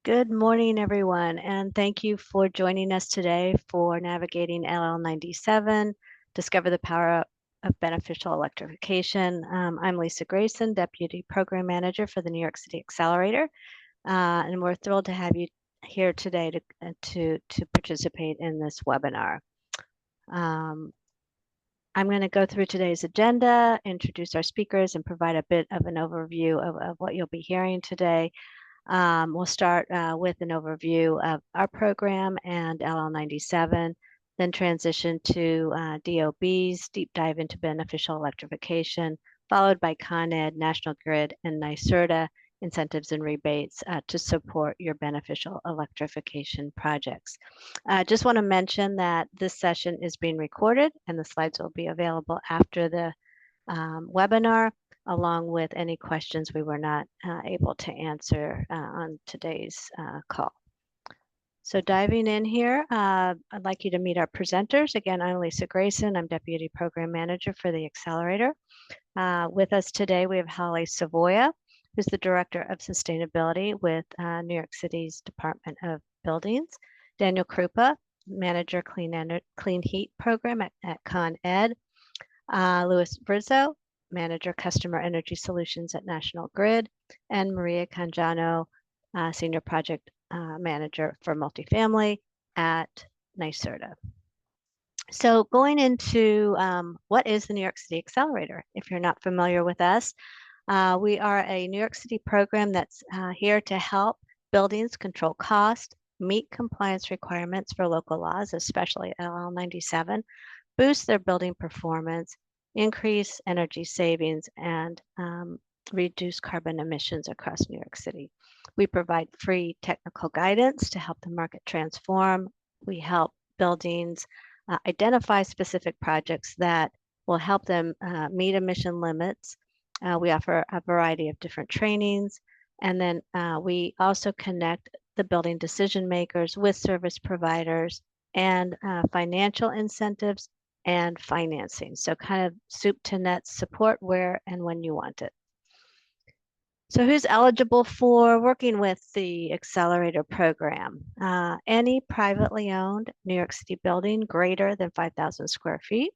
Good morning, everyone, and thank you for joining us today for Navigating LL97, Discover the Power of Beneficial Electrification. I'm Lisa Grayson, Deputy Program Manager for the New York City Accelerator, and we're thrilled to have you here today to participate in this webinar. I'm going to go through today's agenda, introduce our speakers, and provide a bit of an overview of what you'll be hearing today. We'll start with an overview of our program and LL97, then transition to DOB's deep dive into beneficial electrification, followed by Con Ed, National Grid, and NYSERDA incentives and rebates to support your beneficial electrification projects. Just want to mention that this session is being recorded and the slides will be available after the webinar, along with any questions we were not able to answer on today's call. So diving in here, I'd like you to meet our presenters. Again, I'm Lisa Grayson. I'm Deputy Program Manager for the Accelerator. With us today, we have Holly Savoya, who's the Director of Sustainability with New York City's Department of Buildings. Daniel Krupa, Manager Clean Heat Program at Con Ed. Louis Brizzo, Manager Customer Energy Solutions at National Grid, and Maria Canjano, Senior Project Manager for Multifamily at NYSERDA. So going into what is the New York City Accelerator? If you're not familiar with us, we are a New York City program that's here to help buildings control cost, meet compliance requirements for local laws, especially LL97, boost their building performance, increase energy savings, and reduce carbon emissions across New York City. We provide free technical guidance to help the market transform. We help buildings identify specific projects that will help them meet emission limits. We offer a variety of different trainings, and then we also connect the building decision makers with service providers and financial incentives and financing. So kind of soup to nuts support where and when you want it. So who's eligible for working with the Accelerator program? Any privately owned New York City building greater than 5,000 square feet,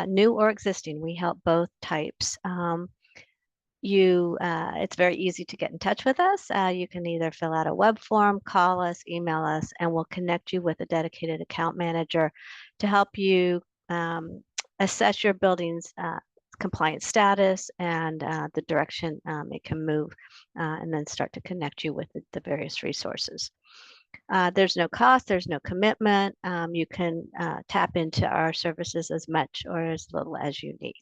new or existing. We help both types. It's very easy to get in touch with us. You can either fill out a web form, call us, email us, and we'll connect you with a dedicated account manager to help you assess your building's compliance status and the direction it can move, and then start to connect you with the various resources. There's no cost, there's no commitment. You can tap into our services as much or as little as you need.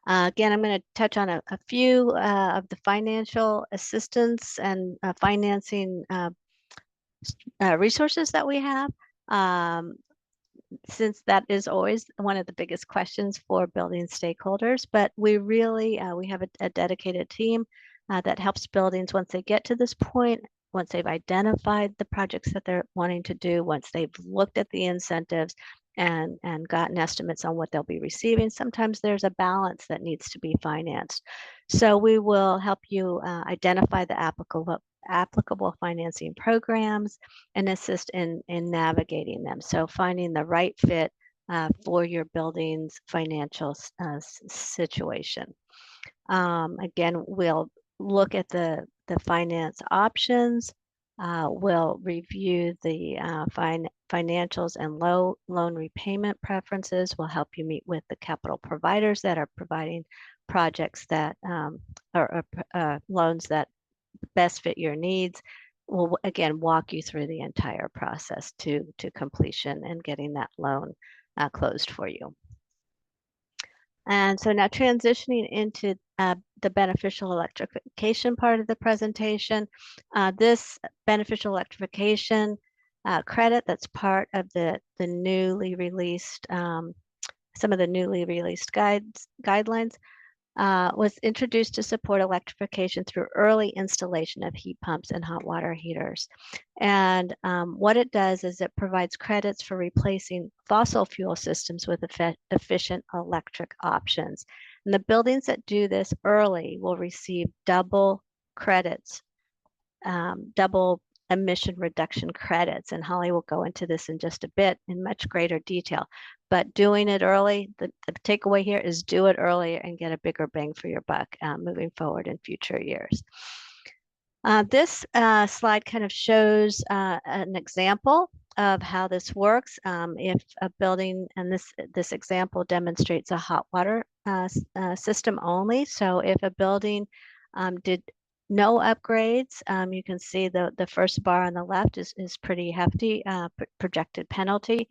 Again, I'm going to touch on a few of the financial assistance and financing resources that we have, since that is always one of the biggest questions for building stakeholders. But we really, we have a dedicated team that helps buildings once they get to this point, once they've identified the projects that they're wanting to do, once they've looked at the incentives and gotten estimates on what they'll be receiving. Sometimes there's a balance that needs to be financed. So we will help you identify the applicable financing programs and assist in navigating them. So finding the right fit for your building's financial situation. Again, we'll look at the finance options. We'll review the financials and loan repayment preferences. We'll help you meet with the capital providers that are providing projects that or loans that best fit your needs. We'll again walk you through the entire process to completion and getting that loan closed for you. And so now transitioning into the beneficial electrification part of the presentation. This beneficial electrification credit that's part of the newly released, some of the newly released guidelines was introduced to support electrification through early installation of heat pumps and hot water heaters. And what it does is it provides credits for replacing fossil fuel systems with efficient electric options. And the buildings that do this early will receive double credits double emission reduction credits. And Holly will go into this in just a bit in much greater detail. But doing it early, the takeaway here is do it early and get a bigger bang for your buck moving forward in future years. This slide kind of shows an example of how this works. If a building, and this example demonstrates a hot water system only. So if a building did no upgrades, you can see the first bar on the left is pretty hefty projected penalty.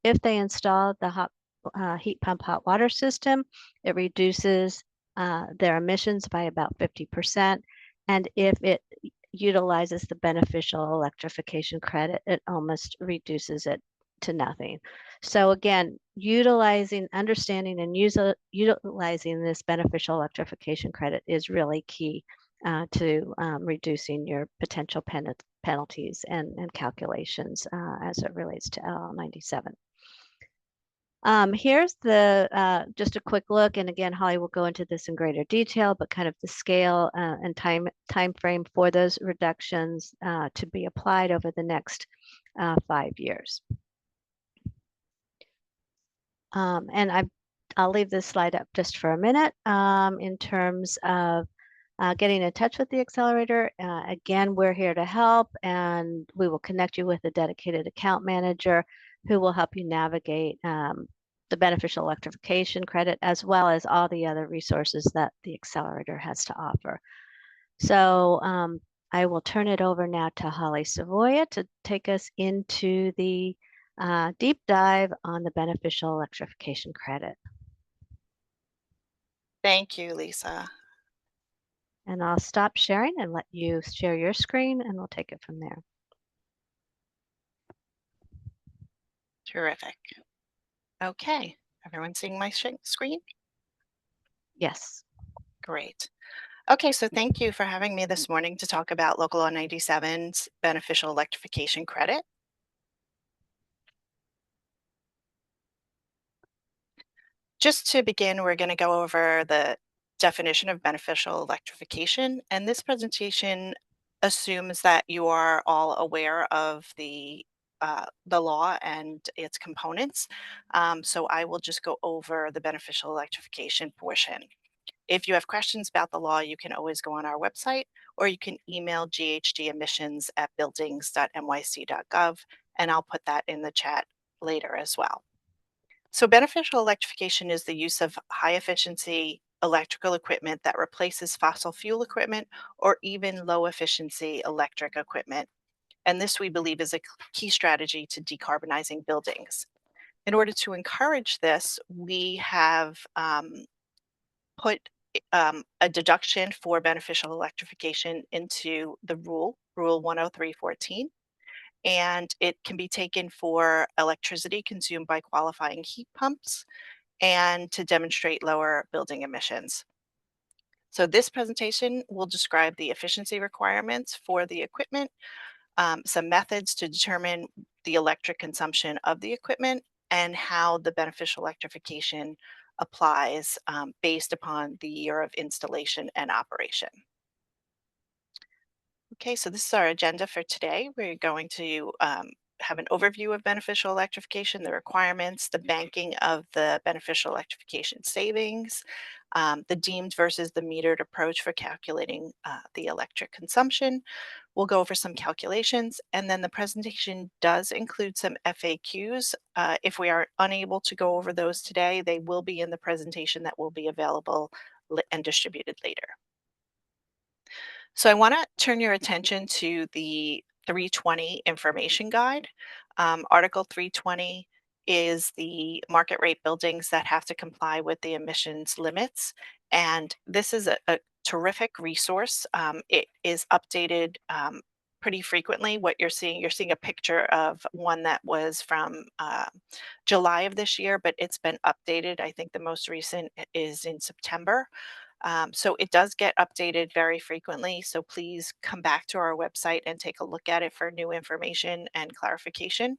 If they installed the heat pump hot water system, it reduces their emissions by about 50%. And if it utilizes the beneficial electrification credit, it almost reduces it to nothing. So again, understanding and utilizing this beneficial electrification credit is really key to reducing your potential penalties and calculations as it relates to LL97. Here's just a quick look, and again, Holly will go into this in greater detail, but kind of the scale and time frame for those reductions to be applied over the next 5 years. And I'll leave this slide up just for a minute in terms of getting in touch with the accelerator. Again, we're here to help, and we will connect you with a dedicated account manager who will help you navigate the beneficial electrification credit, as well as all the other resources that the accelerator has to offer. So I will turn it over now to Holly Savoia to take us into the deep dive on the beneficial electrification credit. Thank you, Lisa. And I'll stop sharing and let you share your screen, and we'll take it from there. Terrific. Okay, everyone seeing my screen? Yes. Great. Okay, so thank you for having me this morning to talk about Local Law 97's beneficial electrification credit. Just to begin, we're going to go over the definition of beneficial electrification, and this presentation assumes that you are all aware of the law and its components. So I will just go over the beneficial electrification portion. If you have questions about the law, you can always go on our website, or you can email ghdadmissions@buildings.nyc.gov, and I'll put that in the chat later as well. So beneficial electrification is the use of high efficiency electrical equipment that replaces fossil fuel equipment or even low efficiency electric equipment. And this, we believe, is a key strategy to decarbonizing buildings. In order to encourage this, we have put a deduction for beneficial electrification into the Rule 103.14. And it can be taken for electricity consumed by qualifying heat pumps and to demonstrate lower building emissions. So this presentation will describe the efficiency requirements for the equipment, some methods to determine the electric consumption of the equipment, and how the beneficial electrification applies based upon the year of installation and operation. Okay, so this is our agenda for today. We're going to have an overview of beneficial electrification, the requirements, the banking of the beneficial electrification savings, the deemed versus the metered approach for calculating the electric consumption. We'll go over some calculations, and then the presentation does include some FAQs. If we are unable to go over those today, they will be in the presentation that will be available and distributed later. So I want to turn your attention to the 320 information guide. Article 320 is the market rate buildings that have to comply with the emissions limits. And this is a terrific resource. It is updated pretty frequently. What you're seeing a picture of one that was from July of this year, but it's been updated. I think the most recent is in September. So it does get updated very frequently. So please come back to our website and take a look at it for new information and clarification.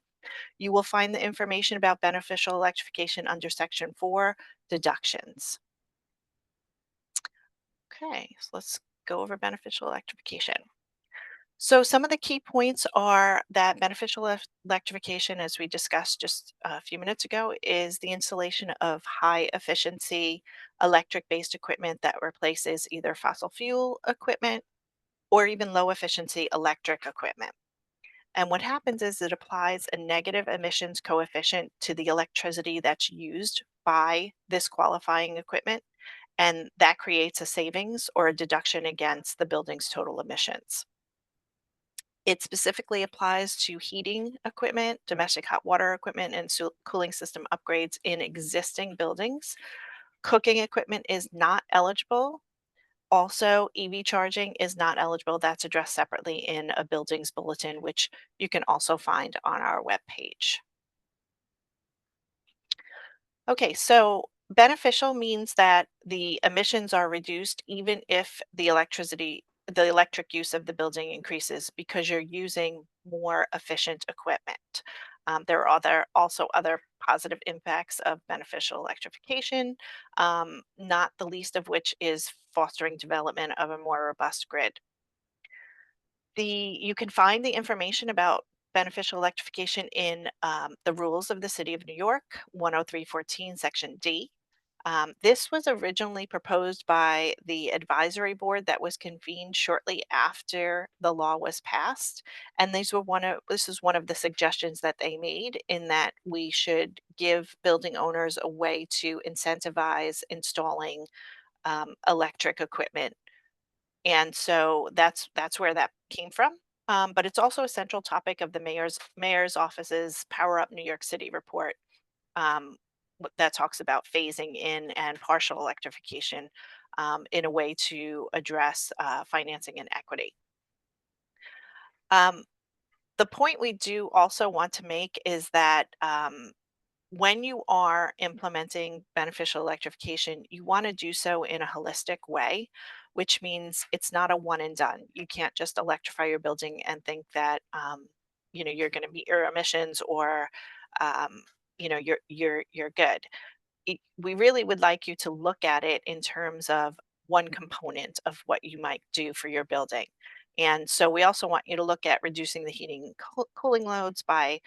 You will find the information about beneficial electrification under Section 4, deductions. Okay, so let's go over beneficial electrification. So some of the key points are that beneficial electrification, as we discussed just a few minutes ago, is the installation of high efficiency electric-based equipment that replaces either fossil fuel equipment or even low efficiency electric equipment. And what happens is it applies a negative emissions coefficient to the electricity that's used by this qualifying equipment, and that creates a savings or a deduction against the building's total emissions. It specifically applies to heating equipment, domestic hot water equipment, and cooling system upgrades in existing buildings. Cooking equipment is not eligible. Also, EV charging is not eligible. That's addressed separately in a building's bulletin, which you can also find on our webpage. Okay, so beneficial means that the emissions are reduced even if the electric use of the building increases because you're using more efficient equipment. There are also other positive impacts of beneficial electrification, not the least of which is fostering development of a more robust grid. You can find the information about beneficial electrification in the rules of the City of New York, 10314, Section D. This was originally proposed by the advisory board that was convened shortly after the law was passed, and this is one of the suggestions that they made in that we should give building owners a way to incentivize installing electric equipment, and so that's where that came from. But it's also a central topic of the mayor's office's Power Up New York City report, that talks about phasing in and partial electrification in a way to address financing and equity. Um, the point we do also want to make is that when you are implementing beneficial electrification, you want to do so in a holistic way, which means it's not a one and done. You can't just electrify your building and think that you're going to meet your emissions or um, you're good. We really would like you to look at it in terms of one component of what you might do for your building. And so we also want you to look at reducing the heating and cooling loads by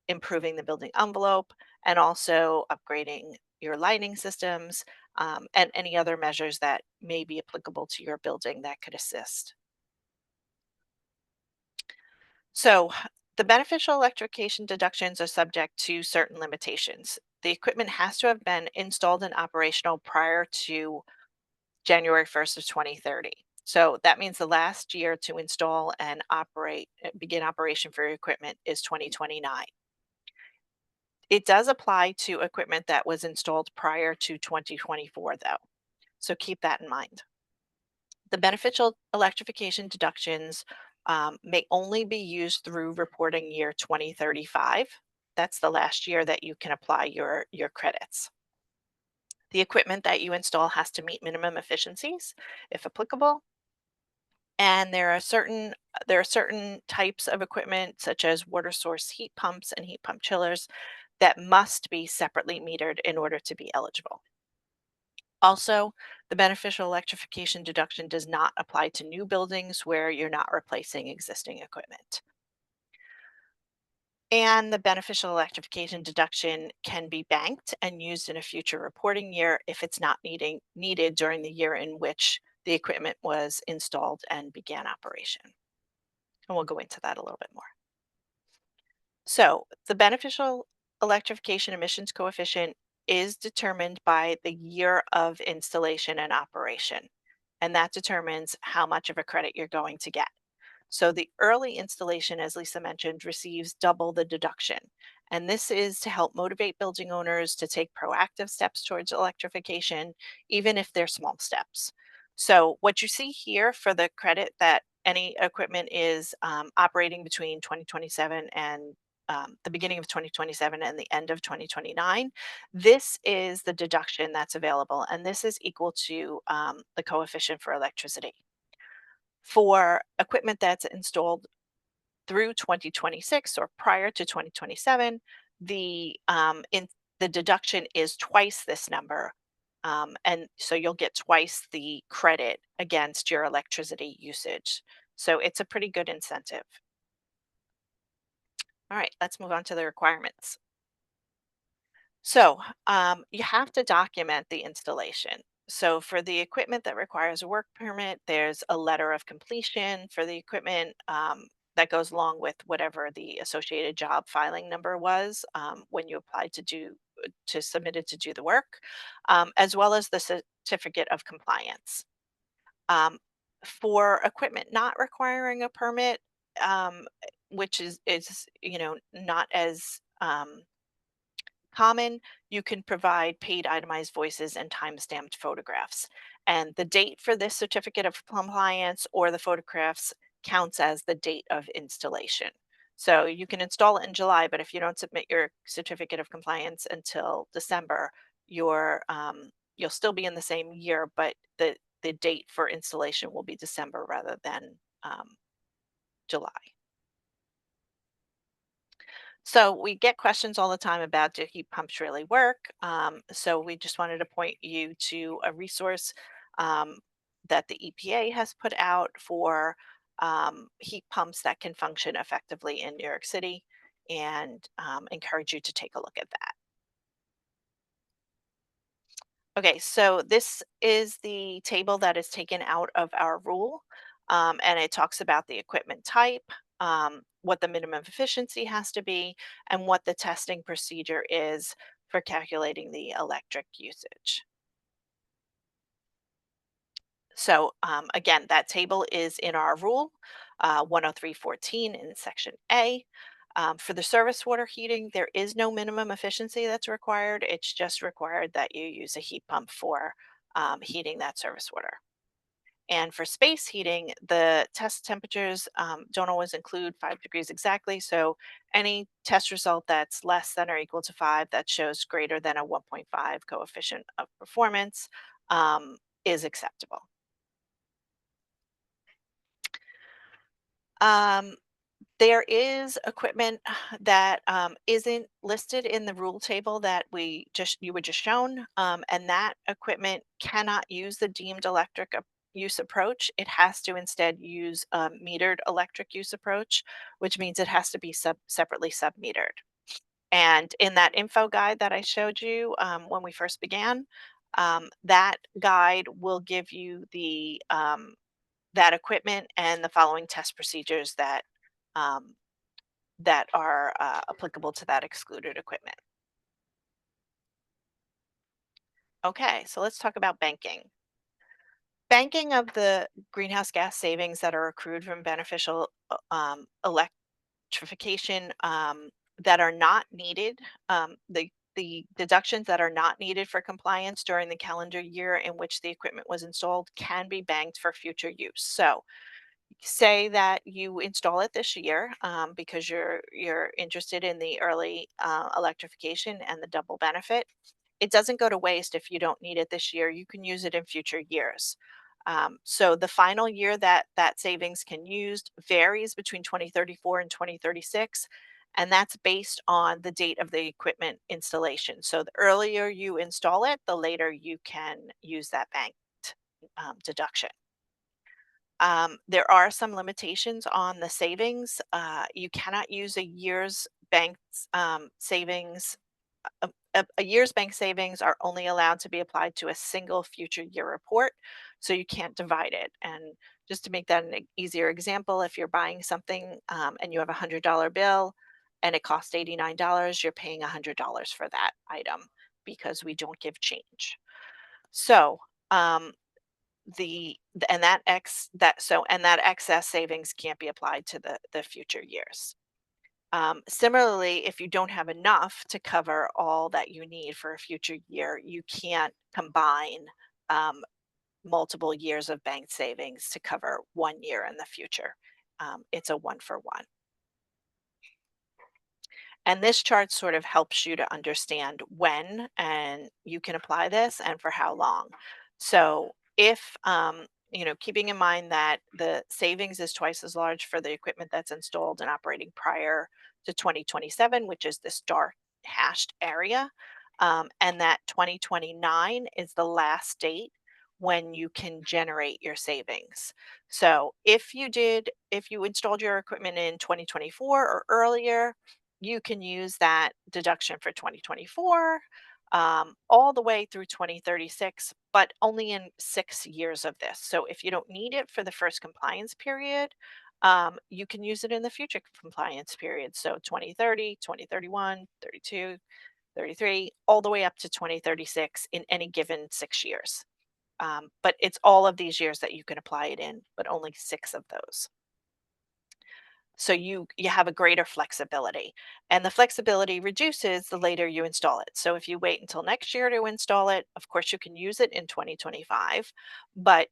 improving the building envelope and also upgrading your lighting systems, and any other measures that may be applicable to your building that could assist. So the beneficial electrification deductions are subject to certain limitations. The equipment has to have been installed and operational prior to January 1st of 2030. So that means the last year to install and begin operation for your equipment is 2029. It does apply to equipment that was installed prior to 2024 though. So keep that in mind. The beneficial electrification deductions may only be used through reporting year 2035. That's the last year that you can apply your credits. The equipment that you install has to meet minimum efficiencies, if applicable. And there are certain types of equipment, such as water source heat pumps and heat pump chillers, that must be separately metered in order to be eligible. Also, the beneficial electrification deduction does not apply to new buildings where you're not replacing existing equipment. And the beneficial electrification deduction can be banked and used in a future reporting year if it's not needed during the year in which the equipment was installed and began operation. And we'll go into that a little bit more. So the beneficial electrification emissions coefficient is determined by the year of installation and operation, and that determines how much of a credit you're going to get. So the early installation, as Lisa mentioned, receives double the deduction. And this is to help motivate building owners to take proactive steps towards electrification, even if they're small steps. So what you see here for the credit that any equipment is operating between 2027 and the beginning of 2027 and the end of 2029, this is the deduction that's available, and this is equal to the coefficient for electricity. For equipment that's installed through 2026 or prior to 2027, the deduction is twice this number, and so you'll get twice the credit against your electricity usage. So it's a pretty good incentive. All right, let's move on to the requirements. So you have to document the installation. So for the equipment that requires a work permit, there's a letter of completion for the equipment that goes along with whatever the associated job filing number was when you applied to submit it to do the work, as well as the certificate of compliance. Um, for equipment not requiring a permit, um, which is not as common, you can provide paid itemized voices and time-stamped photographs. And the date for this certificate of compliance or the photographs counts as the date of installation. So you can install it in July, but if you don't submit your certificate of compliance until December, you'll still be in the same year, but the date for installation will be December rather than July. So we get questions all the time about, do heat pumps really work? So we just wanted to point you to a resource um, that the EPA has put out for heat pumps that can function effectively in New York City, and encourage you to take a look at that. Okay, so this is the table that is taken out of our rule, and it talks about the equipment type, what the minimum efficiency has to be, and what the testing procedure is for calculating the electric usage. So again, that table is in our rule, 103.14 in section A. For the service water heating, there is no minimum efficiency that's required. It's just required that you use a heat pump for heating that service water. And for space heating, the test temperatures don't always include 5 degrees exactly. So any test result that's less than or equal to 5 that shows greater than a 1.5 coefficient of performance is acceptable. Um, there is equipment that isn't listed in the rule table that you were just shown, and that equipment cannot use the deemed electric use approach. It has to instead use a metered electric use approach, which means it has to be separately sub-metered. And in that info guide that I showed you when we first began, that guide will give you that equipment and the following test procedures um, that are applicable to that excluded equipment. Okay, so let's talk about banking. Banking of the greenhouse gas savings that are accrued from beneficial electrification that are not needed, the deductions that are not needed for compliance during the calendar year in which the equipment was installed can be banked for future use. So say that you install it this year because you're interested in the early electrification and the double benefit. It doesn't go to waste if you don't need it this year. You can use it in future years. So the final year that that savings can used varies between 2034 and 2036, and that's based on the date of the equipment installation. So the earlier you install it, the later you can use that banked deduction. There are some limitations on the savings. You cannot use a year's banked savings. A year's bank savings are only allowed to be applied to a single future year report, so you can't divide it. And just to make that an easier example, if you're buying something and you have $100 bill and it costs $89, you're paying $100 for that item because we don't give change. So um, and that excess savings can't be applied to the future years. Similarly, if you don't have enough to cover all that you need for a future year, you can't combine multiple years of banked savings to cover 1 year in the future. It's a one for one. And this chart sort of helps you to understand when and you can apply this and for how long. So if keeping in mind that the savings is twice as large for the equipment that's installed and operating prior to 2027, which is this dark hashed area, and that 2029 is the last date when you can generate your savings. So if you installed your equipment in 2024 or earlier, you can use that deduction for 2024 all the way through 2036, but only in 6 years of this. So if you don't need it for the first compliance period, you can use it in the future compliance period. So 2030, 2031, 32, 33, all the way up to 2036 in any given 6 years. But it's all of these years that you can apply it in, but only 6 of those. So you have a greater flexibility, and the flexibility reduces the later you install it. So if you wait until next year to install it, of course you can use it in 2025, but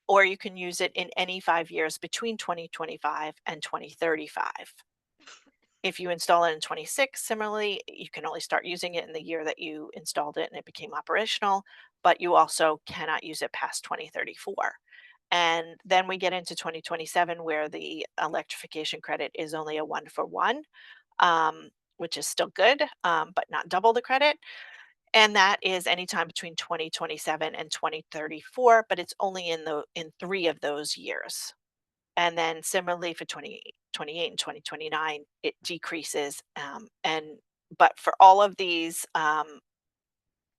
or you can use it in any 5 years between 2025 and 2035. If you install it in 26, similarly, you can only start using it in the year that you installed it and it became operational, but you also cannot use it past 2034. And then we get into 2027 where the electrification credit is only a 1-for-1, which is still good, but not double the credit. And that is anytime between 2027 and 2034, but it's only in 3 of those years. And then similarly for 2028 and 2029, it decreases. But for all of these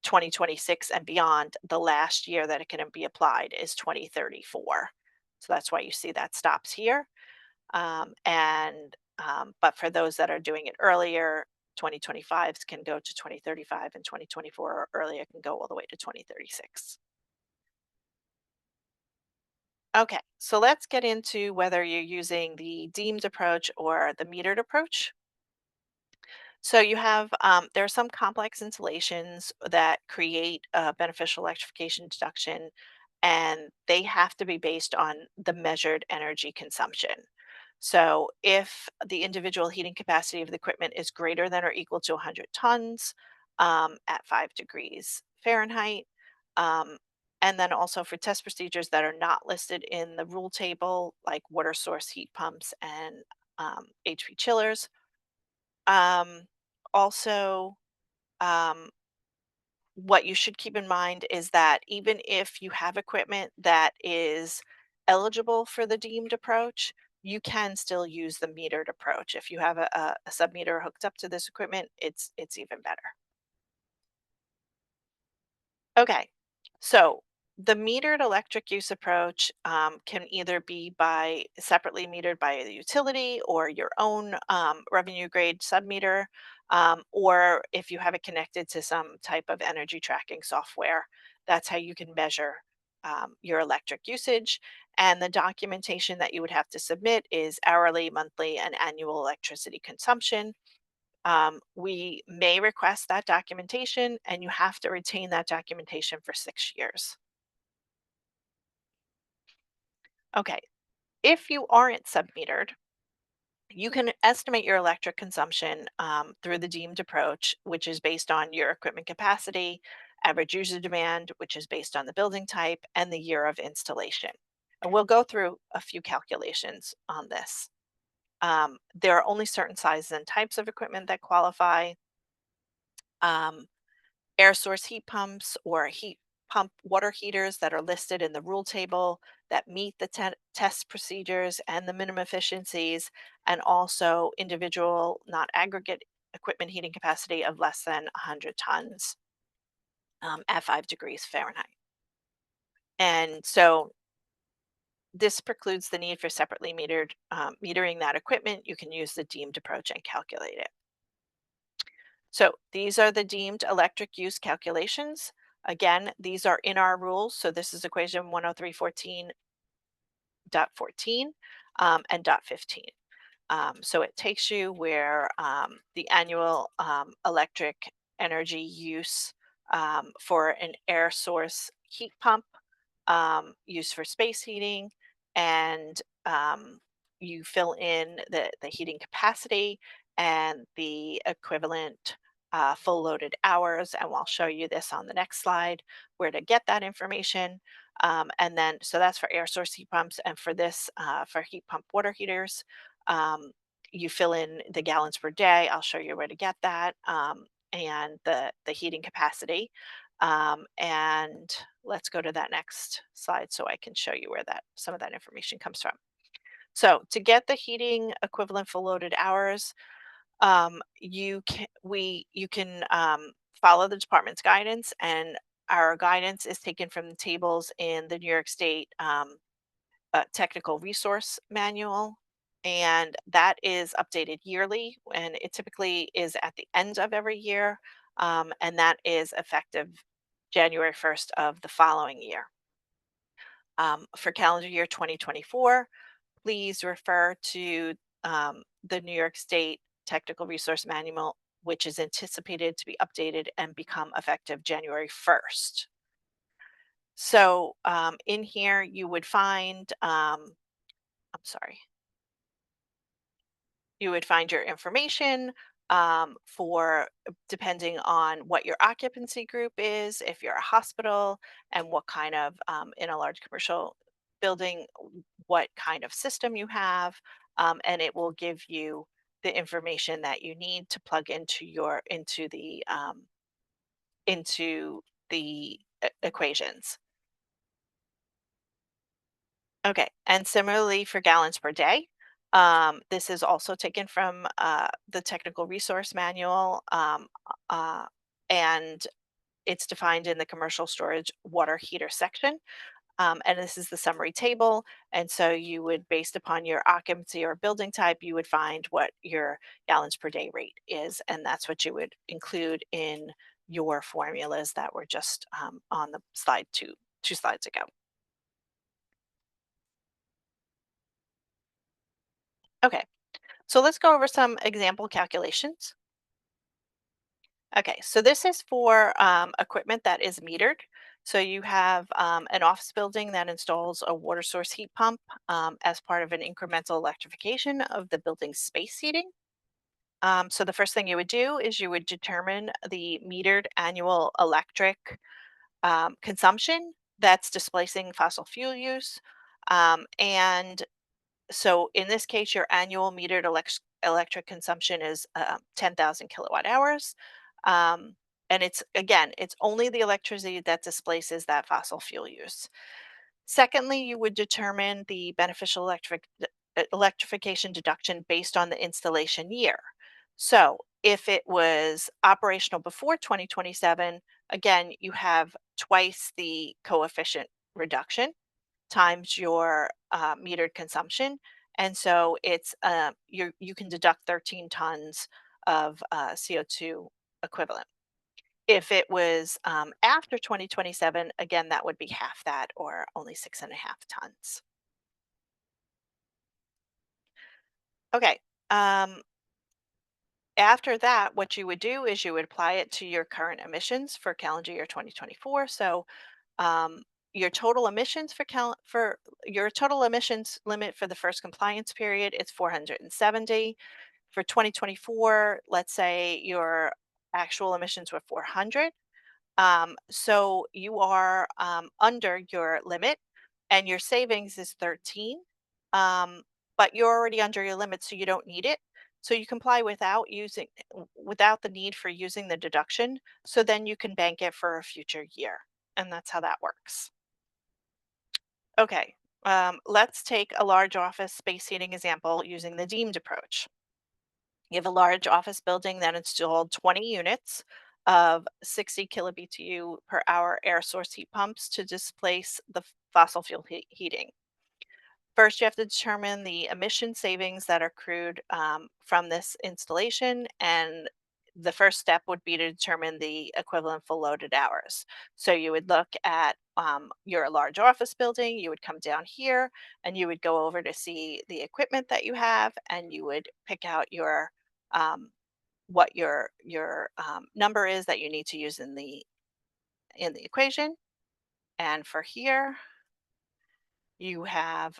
2026 and beyond, the last year that it can be applied is 2034. So that's why you see that stops here. But for those that are doing it earlier, 2025s can go to 2035 and 2024 or earlier can go all the way to 2036. Okay, so let's get into whether you're using the deemed approach or the metered approach. So you have, there are some complex installations that create a beneficial electrification deduction, and they have to be based on the measured energy consumption. So if the individual heating capacity of the equipment is greater than or equal to 100 tons at 5 degrees Fahrenheit, um, and then also for test procedures that are not listed in the rule table, like water source heat pumps and HP chillers. Um, also, um, what you should keep in mind is that even if you have equipment that is eligible for the deemed approach, you can still use the metered approach. If you have a sub meter hooked up to this equipment, it's even better. Okay, so the metered electric use approach can either be by separately metered by the utility or your own revenue grade sub meter, or if you have it connected to some type of energy tracking software, that's how you can measure your electric usage. And the documentation that you would have to submit is hourly, monthly, and annual electricity consumption. We may request that documentation, and you have to retain that documentation for 6 years. Okay, if you aren't submetered, you can estimate your electric consumption through the deemed approach, which is based on your equipment capacity, average user demand, which is based on the building type, and the year of installation. And we'll go through a few calculations on this. There are only certain sizes and types of equipment that qualify. Um, Air source heat pumps or heat pump water heaters that are listed in the rule table that meet the test procedures and the minimum efficiencies, and also individual, not aggregate equipment heating capacity of less than 100 tons at 5 degrees Fahrenheit. And so this precludes the need for separately metering that equipment. You can use the deemed approach and calculate it. So these are the deemed electric use calculations. Again, these are in our rules. So this is equation 103.14.14 and dot 15. So it takes you where the annual electric energy use for an air source heat pump used for space heating, and you fill in the heating capacity and the equivalent full loaded hours. And I'll show you this on the next slide where to get that information. And then, so that's for air source heat pumps. And for this, for heat pump water heaters, you fill in the gallons per day. I'll show you where to get that and the heating capacity. And let's go to that next slide so I can show you where some of that information comes from. So to get the heating equivalent full loaded hours, you can follow the department's guidance, and our guidance is taken from the tables in the New York State Technical Resource Manual, and that is updated yearly, and it typically is at the end of every year, and that is effective January 1st of the following year. For calendar year 2024, please refer to the New York State Technical Resource Manual, which is anticipated to be updated and become effective January 1st. So in here, you would find, I'm sorry, you would find your information for depending on what your occupancy group is, if you're a hospital, and what kind of, in a large commercial building, what kind of system you have, and it will give you the information that you need to plug into the equations. Okay, and similarly for gallons per day, this is also taken from the Technical Resource Manual, uh, and it's defined in the commercial storage water heater section. And this is the summary table. And so you would, based upon your occupancy or building type, you would find what your gallons per day rate is. And that's what you would include in your formulas that were just on the slide two slides ago. Okay, so let's go over some example calculations. Okay, so this is for equipment that is metered. So you have an office building that installs a water source heat pump as part of an incremental electrification of the building's space heating. So the first thing you would do is you would determine the metered annual electric consumption that's displacing fossil fuel use. And so in this case, your annual metered electric consumption is 10,000 kilowatt hours. Um, and it's only the electricity that displaces that fossil fuel use. Secondly, you would determine the beneficial electrification deduction based on the installation year. So if it was operational before 2027, again, you have twice the coefficient reduction times your metered consumption. And so you can deduct 13 tons of CO2 equivalent. If it was after 2027, again, that would be half that, or only 6.5 tons. Okay. After that, what you would do is you would apply it to your current emissions for calendar year 2024. So um, your total emissions for your total emissions limit for the first compliance period, it's 470. For 2024, let's say your actual emissions were 400. So you are under your limit, and your savings is 13. Um, but you're already under your limit, so you don't need it. So you comply without the need for using the deduction. So then you can bank it for a future year, and that's how that works. Okay, let's take a large office space heating example using the deemed approach. You have a large office building that installed 20 units of 60 kilobtu per hour air source heat pumps to displace the fossil fuel heating. First, you have to determine the emission savings that are accrued from this installation, and the first step would be to determine the equivalent full loaded hours. So you would look at your large office building, you would come down here, and you would go over to see the equipment that you have, and you would pick out um, what your number is that you need to use in the equation. And for here, you have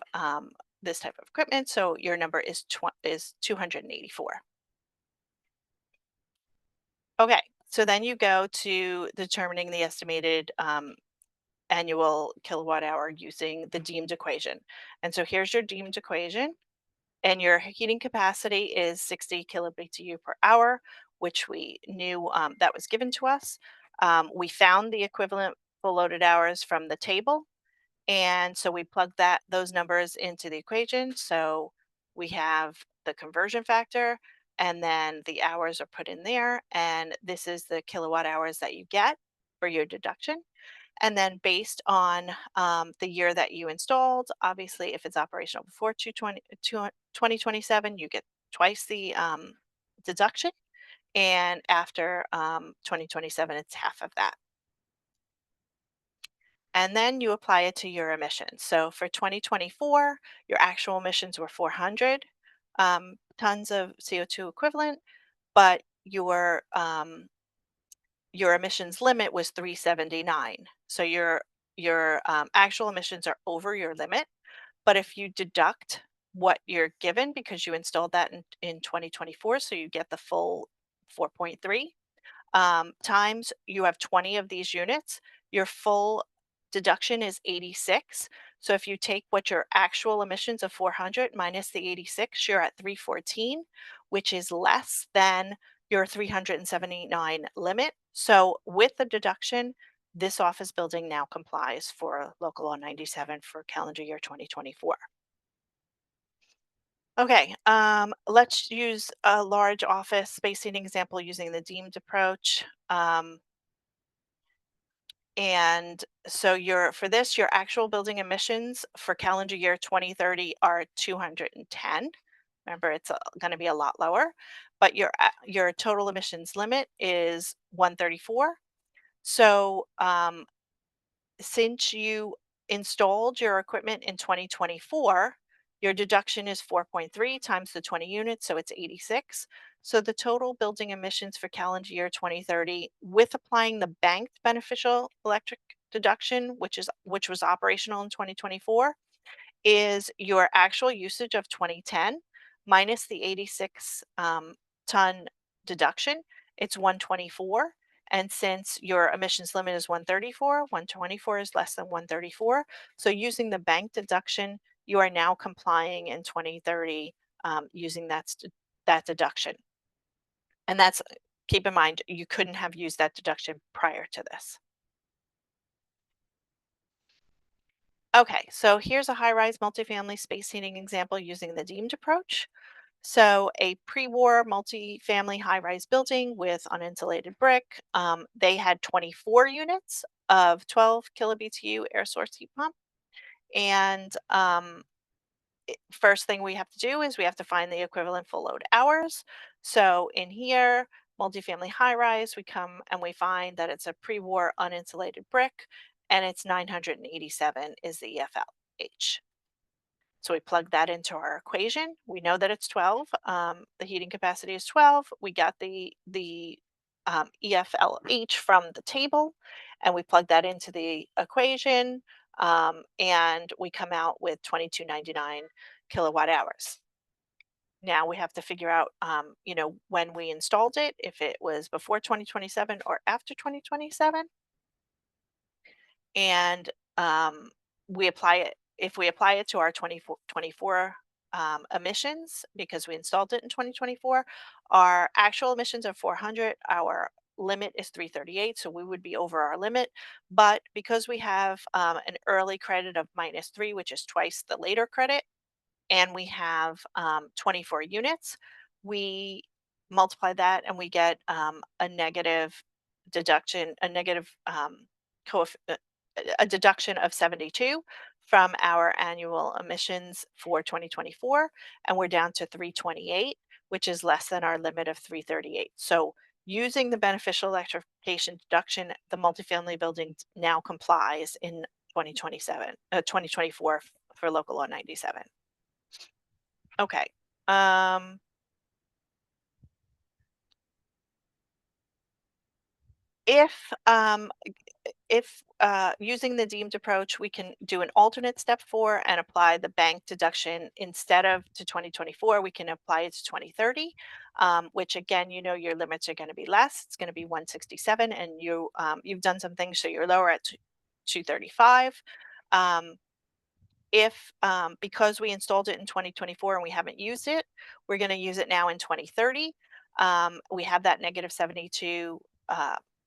this type of equipment, so your number is 284. Okay, so then you go to determining the estimated annual kilowatt hour using the deemed equation. And so here's your deemed equation, and your heating capacity is 60 kilobtu per hour, which we knew that was given to us. We found the equivalent full loaded hours from the table. And so we plug those numbers into the equation. So we have the conversion factor, and then the hours are put in there. And this is the kilowatt hours that you get for your deduction. And then based on the year that you installed, obviously, if it's operational before 2027, you get twice the deduction. And after 2027, it's half of that. And then you apply it to your emissions. So for 2024, your actual emissions were 400 tons of CO2 equivalent, but your emissions limit was 379. So your actual emissions are over your limit. But if you deduct what you're given because you installed that in 2024, so you get the full 4.3 times you have 20 of these units, your full deduction is 86. So if you take what your actual emissions of 400 minus the 86, you're at 314, which is less than your 379 limit. So with the deduction, this office building now complies for Local Law 97 for calendar year 2024. Okay, let's use a large office spacing example using the deemed approach. And so for this, your actual building emissions for calendar year 2030 are 210. Remember, it's going to be a lot lower, but your total emissions limit is 134. So since you installed your equipment in 2024, your deduction is 4.3 times the 20 units, so it's 86. So the total building emissions for calendar year 2030, with applying the banked beneficial electric deduction, which was operational in 2024, is your actual usage of 2010 minus the 86 ton deduction. It's 124. And since your emissions limit is 134, 124 is less than 134. So using the bank deduction, you are now complying in 2030 using that deduction. And keep in mind, you couldn't have used that deduction prior to this. Okay, so here's a high-rise multifamily space heating example using the deemed approach. So a pre-war multifamily high-rise building with uninsulated brick. They had 24 units of 12 kilobtu air source heat pump. And first thing we have to do is we have to find the equivalent full load hours. So in here, multifamily high-rise, we come and we find that it's a pre-war uninsulated brick, and it's 987 is the EFLH. So we plug that into our equation. We know that it's 12. The heating capacity is 12. We got the EFLH from the table, and we plug that into the equation, and we come out with 2299 kilowatt hours. Now we have to figure out, when we installed it, if it was before 2027 or after 2027. And we apply it. If we apply it to our 2024 emissions, because we installed it in 2024, our actual emissions are 400. Our limit is 338, so we would be over our limit. But because we have an early credit of -3, which is twice the later credit, and we have 24 units, we multiply that and we get a negative deduction, a deduction of 72 from our annual emissions for 2024, and we're down to 328, which is less than our limit of 338. So using the beneficial electrification deduction, the multifamily building now complies in 2024 for Local Law 97. Okay. If using the deemed approach, we can do an alternate step 4 and apply the bank deduction instead of to 2024, we can apply it to 2030, which again, your limits are going to be less. It's going to be 167, and you've done some things, so you're lower at 235. Because we installed it in 2024 and we haven't used it, we're going to use it now in 2030. We have that -72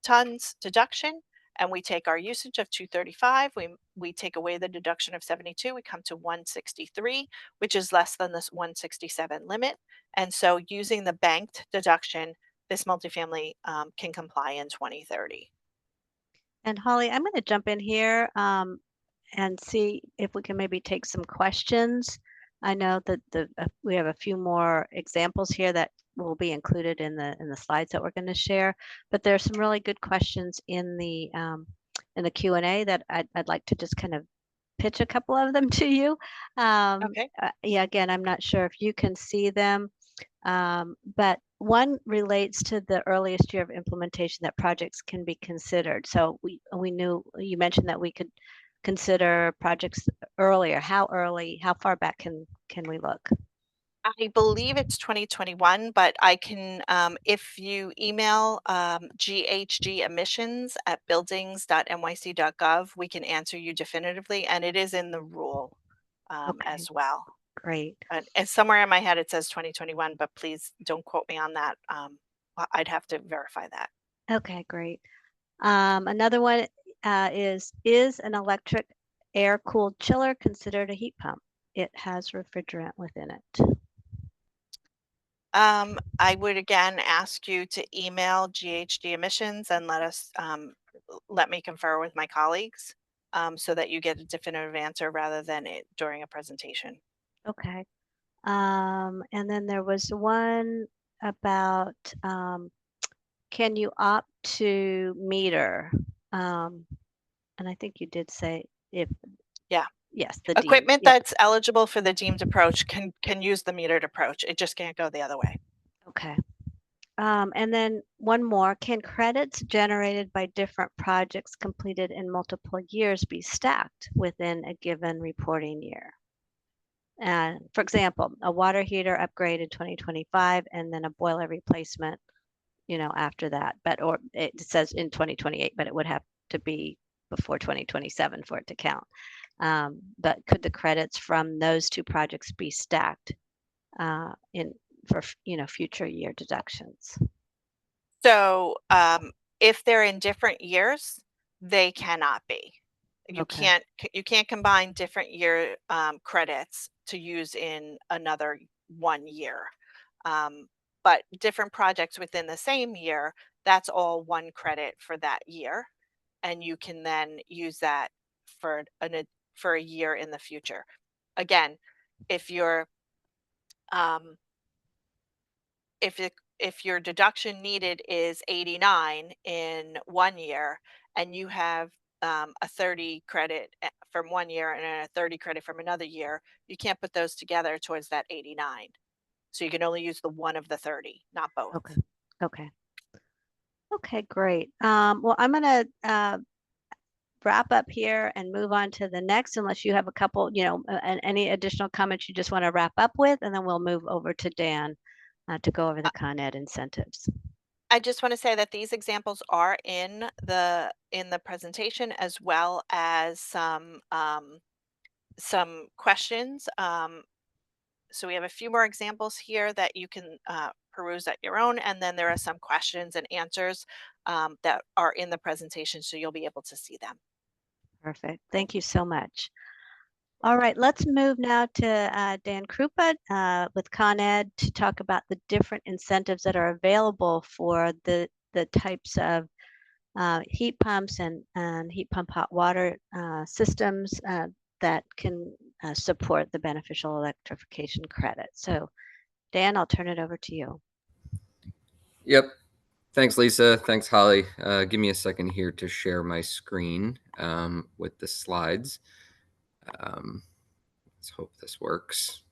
tons deduction, and we take our usage of 235, we take away the deduction of 72, we come to 163, which is less than this 167 limit. And so using the banked deduction, this multifamily can comply in 2030. And Holly, I'm going to jump in here and see if we can maybe take some questions. I know that we have a few more examples here that will be included in the slides that we're going to share, but there's some really good questions in the Q&A that I'd like to just kind of pitch a couple of them to you. Okay. Yeah, again, I'm not sure if you can see them, but one relates to the earliest year of implementation that projects can be considered. So we knew you mentioned that we could consider projects earlier. How early? How far back can we look? I believe it's 2021, but I can, if you email GHG emissions at buildings.nyc.gov, we can answer you definitively, and it is in the rule Okay, as well. great. And somewhere in my head it says 2021, but please don't quote me on that. I'd have to verify that. Okay, great. Another one is an electric air-cooled chiller considered a heat pump? It has refrigerant within it. I would again ask you to email GHG emissions and let me confer with my colleagues so that you get a definitive answer rather than it during a presentation. Okay. And then there was one about can you opt to meter? And I think you did say if Yeah. yes, the deem. Equipment Yep. that's eligible for the deemed approach can use the metered approach. It just can't go the other way. Okay. And then one more, can credits generated by different projects completed in multiple years be stacked within a given reporting year? And for example, a water heater upgrade in 2025 and then a boiler replacement, after that. Or it says in 2028, but it would have to be before 2027 for it to count. But could the credits from those two projects be stacked for future year deductions? So if they're in different years, they cannot be. You Okay. can't combine different year credits to use in another 1 year. But different projects within the same year, that's all one credit for that year, and you can then use that for a year in the future. Again, if you're um, if your deduction needed is 89 in 1 year and you have a 30 credit from 1 year and a 30 credit from another year, you can't put those together towards that 89. So you can only use the one of the 30, not both. Okay. Okay. Okay, great. Well, I'm going to wrap up here and move on to the next, unless you have a couple, and any additional comments you just want to wrap up with, and then we'll move over to Dan to go over the Con Ed incentives. I just want to say that these examples are in the presentation, as well as some questions. So we have a few more examples here that you can peruse at your own, and then there are some questions and answers that are in the presentation, so you'll be able to see them. Perfect. Thank you so much. All right, let's move now to Dan Krupa with Con Ed to talk about the different incentives that are available for the types of heat pumps and heat pump hot water systems that can support the beneficial electrification credit. So Dan, I'll turn it over to you. Yep. Thanks, Lisa. Thanks, Holly. Give me a second here to share my screen with the slides. Let's hope this works.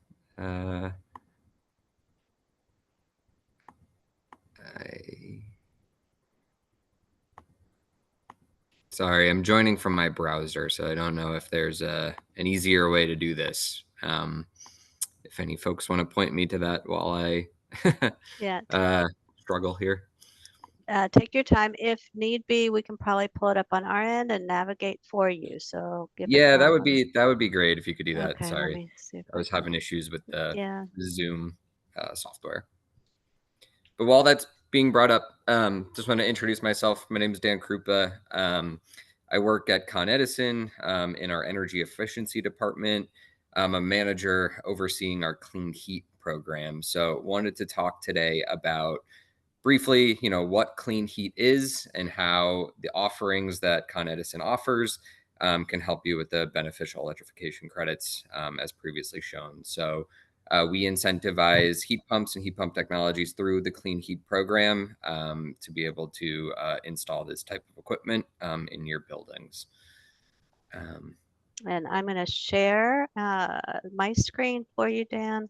Sorry, I'm joining from my browser, so I don't know if there's an easier way to do this. If any folks want to point me to that while I struggle here. Take your time. If need be, we can probably pull it up on our end and navigate for you. So Yeah, that would be great if you could do that. Okay, Sorry, let me see if I was having issues with the yeah. Zoom software. But while that's being brought up. Just want to introduce myself. My name is Dan Krupa. I work at Con Edison in our energy efficiency department. I'm a manager overseeing our clean heat program. So wanted to talk today about briefly, what clean heat is and how the offerings that Con Edison offers can help you with the beneficial electrification credits as previously shown. So we incentivize heat pumps and heat pump technologies through the Clean Heat program to be able to install this type of equipment in your buildings. And I'm going to share my screen for you, Dan.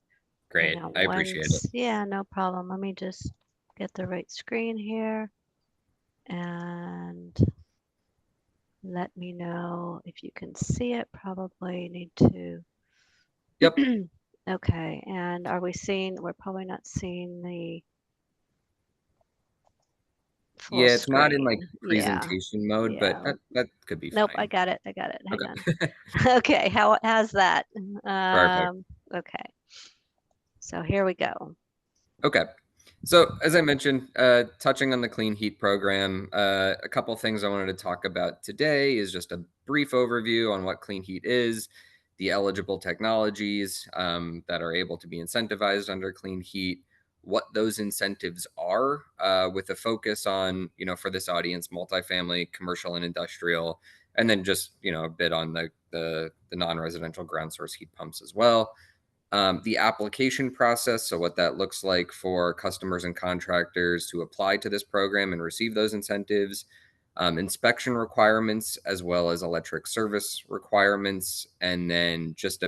Great. I appreciate it. Yeah, no problem. Let me just get the right screen here and let me know if you can see it. Probably need to. Yep. Okay. And are we seeing? We're probably not seeing the full Yeah, it's screen. not in like presentation mode, but that could be nope, fine. I got it. Hang Okay. on. Okay, how's that? Perfect. Okay. So here we go. Okay. So as I mentioned, touching on the Clean Heat program, a couple things I wanted to talk about today is just a brief overview on what Clean Heat is, the eligible technologies that are able to be incentivized under Clean Heat, what those incentives are, with a focus on, for this audience, multifamily, commercial, and industrial, and then just, a bit on the non-residential ground source heat pumps as well. The application process, so what that looks like for customers and contractors to apply to this program and receive those incentives, inspection requirements, as well as electric service requirements, and then just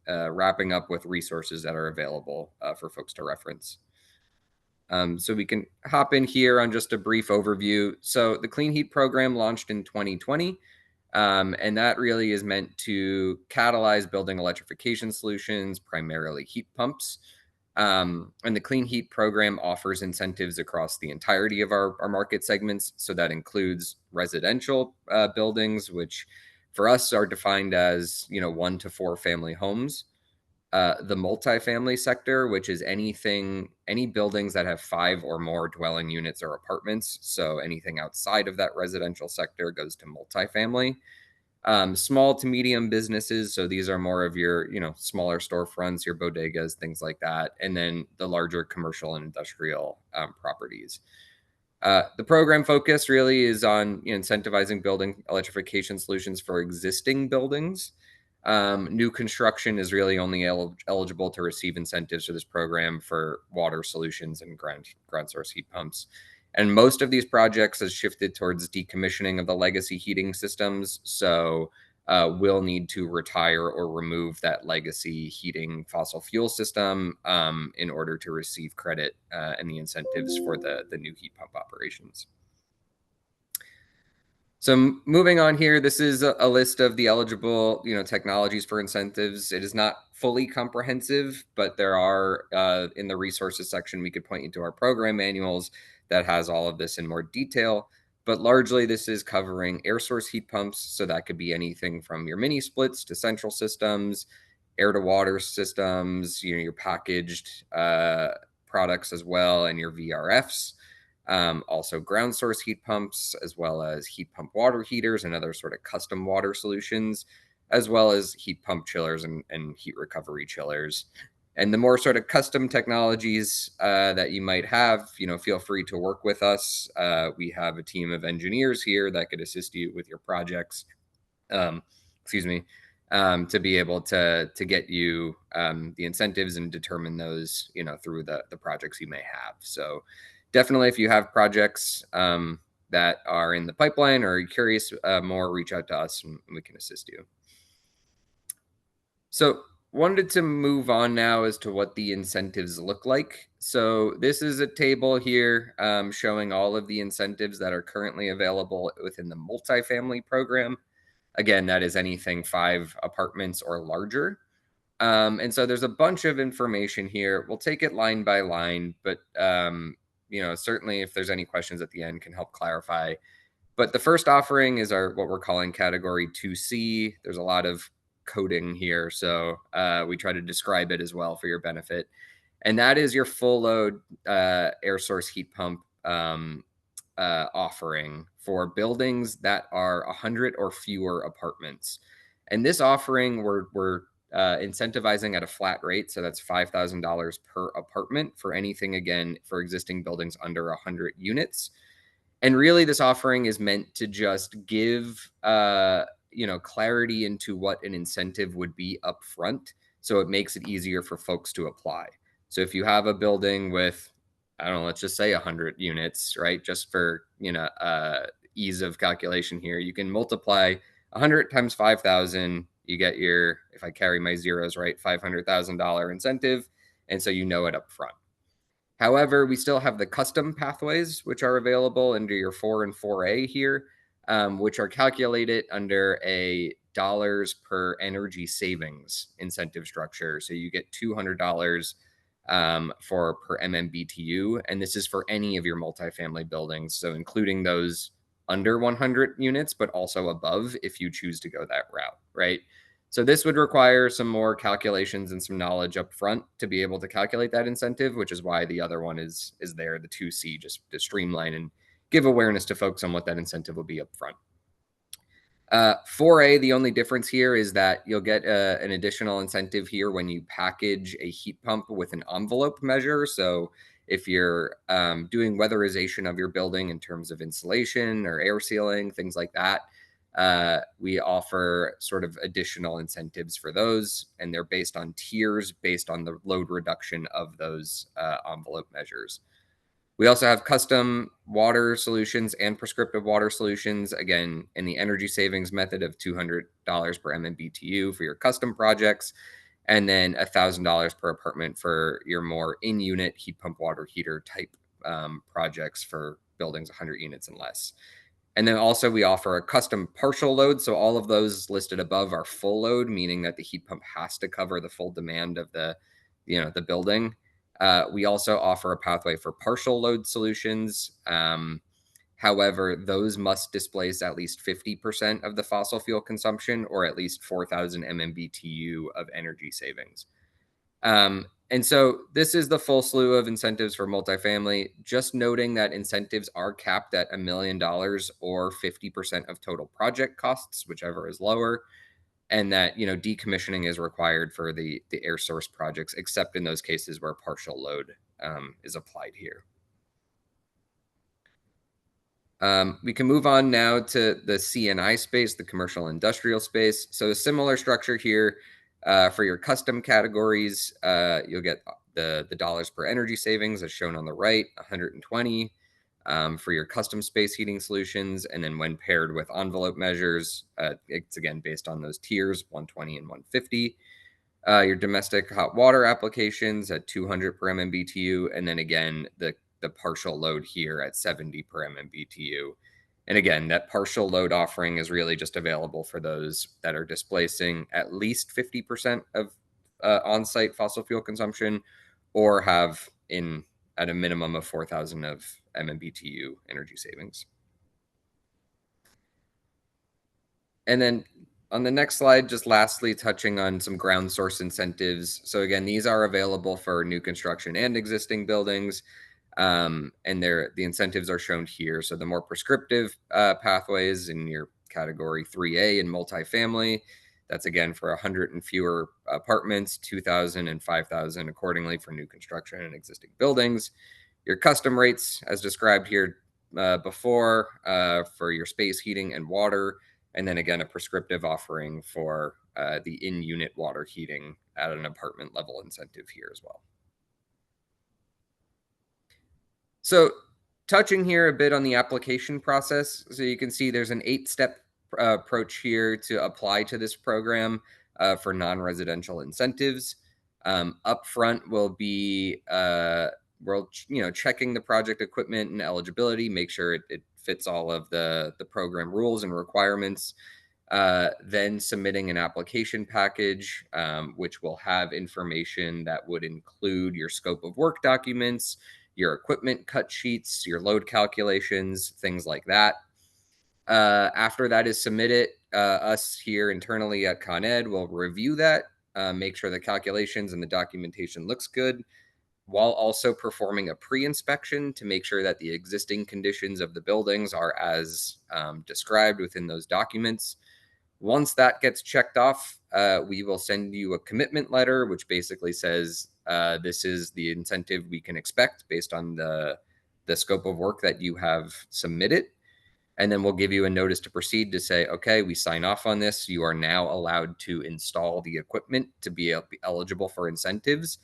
wrapping up with resources that are available for folks to reference. So we can hop in here on just a brief overview. So the Clean Heat program launched in 2020. And that really is meant to catalyze building electrification solutions, primarily heat pumps. And the Clean Heat program offers incentives across the entirety of our market segments. So that includes residential buildings, which for us are defined as 1 to 4 family homes. The multifamily sector, which is any buildings that have 5 or more dwelling units or apartments. So anything outside of that residential sector goes to multifamily. Small to medium businesses. So these are more of your, smaller storefronts, your bodegas, things like that. And then the larger commercial and industrial properties. The program focus really is on incentivizing building electrification solutions for existing buildings. New construction is really only eligible to receive incentives for this program for water solutions and ground source heat pumps. And most of these projects has shifted towards decommissioning of the legacy heating systems. So we'll need to retire or remove that legacy heating fossil fuel system in order to receive credit and the incentives for the new heat pump operations. So moving on here, this is a list of the eligible, technologies for incentives. It is not fully comprehensive, but there are in the resources section, we could point you to our program manuals that has all of this in more detail. But largely, this is covering air source heat pumps. So that could be anything from your mini splits to central systems, air to water systems, your packaged products as well, and your VRFs. Also ground source heat pumps, as well as heat pump water heaters and other sort of custom water solutions, as well as heat pump chillers and heat recovery chillers. And the more sort of custom technologies that you might have, feel free to work with us. We have a team of engineers here that could assist you with your projects. To be able to get you the incentives and determine those, through the projects you may have. So definitely, if you have projects that are in the pipeline or you're curious more, reach out to us and we can assist you. So wanted to move on now as to what the incentives look like. So this is a table here showing all of the incentives that are currently available within the multifamily program. Again, that is anything 5 apartments or larger. And so there's a bunch of information here. We'll take it line by line, but certainly if there's any questions at the end can help clarify. But the first offering is what we're calling category 2C. There's a lot of coding here, so we try to describe it as well for your benefit. And that is your full load air source heat pump offering for buildings that are 100 or fewer apartments. And this offering we're incentivizing at a flat rate. So that's $5,000 per apartment for anything, again, for existing buildings under 100 units. And really, this offering is meant to just give clarity into what an incentive would be up front, so it makes it easier for folks to apply. So if you have a building with, I don't know, let's just say 100 units, right? Just for ease of calculation here, you can multiply 100 times 5,000. You get your, if I carry my zeros right, $500,000 incentive, and so you know it up front. However, we still have the custom pathways, which are available under your 4 and 4A here, which are calculated under a dollars per energy savings incentive structure. So you get $200 for per MMBTU, and this is for any of your multifamily buildings, so including those under 100 units, but also above if you choose to go that route, right? So this would require some more calculations and some knowledge up front to be able to calculate that incentive, which is why the other one is there, the 2C, just to streamline and give awareness to folks on what that incentive will be up front. 4A, the only difference here is that you'll get an additional incentive here when you package a heat pump with an envelope measure. So if you're doing weatherization of your building in terms of insulation or air sealing, things like that, we offer sort of additional incentives for those, and they're based on tiers based on the load reduction of those envelope measures. We also have custom water solutions and prescriptive water solutions, again, in the energy savings method of $200 per MMBTU for your custom projects, and then $1,000 per apartment for your more in-unit heat pump water heater type projects for buildings 100 units and less. And then also we offer a custom partial load. So all of those listed above are full load, meaning that the heat pump has to cover the full demand of the building. We also offer a pathway for partial load solutions. However, those must displace at least 50% of the fossil fuel consumption or at least 4,000 MMBTU of energy savings. And so this is the full slew of incentives for multifamily, just noting that incentives are capped at $1 million or 50% of total project costs, whichever is lower, and that decommissioning is required for the air source projects, except in those cases where partial load is applied here. We can move on now to the C&I space, the commercial industrial space. So a similar structure here. For your custom categories, you'll get the dollars per energy savings as shown on the right, 120 for your custom space heating solutions. And then when paired with envelope measures, it's again based on those tiers, 120 and 150. Your domestic hot water applications at 200 per MMBTU. And then again, the partial load here at 70 per MMBTU. And again, that partial load offering is really just available for those that are displacing at least 50% of on-site fossil fuel consumption or have at a minimum of 4,000 of MMBTU energy savings. And then on the next slide, just lastly, touching on some ground source incentives. So again, these are available for new construction and existing buildings. And the incentives are shown here. So the more prescriptive pathways in your category 3A in multifamily, that's again for 100 and fewer apartments, 2,000 and 5,000 accordingly for new construction and existing buildings. Your custom rates, as described here before, for your space heating and water, and then again a prescriptive offering for the in-unit water heating at an apartment level incentive here as well. So touching here a bit on the application process. So you can see there's an 8-step approach here to apply to this program for non-residential incentives. Upfront will be checking the project equipment and eligibility, make sure it fits all of the program rules and requirements. Then submitting an application package, which will have information that would include your scope of work documents, your equipment cut sheets, your load calculations, things like that. After that is submitted, us here internally at Con Ed will review that, make sure the calculations and the documentation looks good. while also performing a pre-inspection to make sure that the existing conditions of the buildings are as described within those documents. Once that gets checked off, we will send you a commitment letter, which basically says this is the incentive we can expect based on the scope of work that you have submitted. And then we'll give you a notice to proceed to say, okay, we sign off on this. You are now allowed to install the equipment to be eligible for incentives.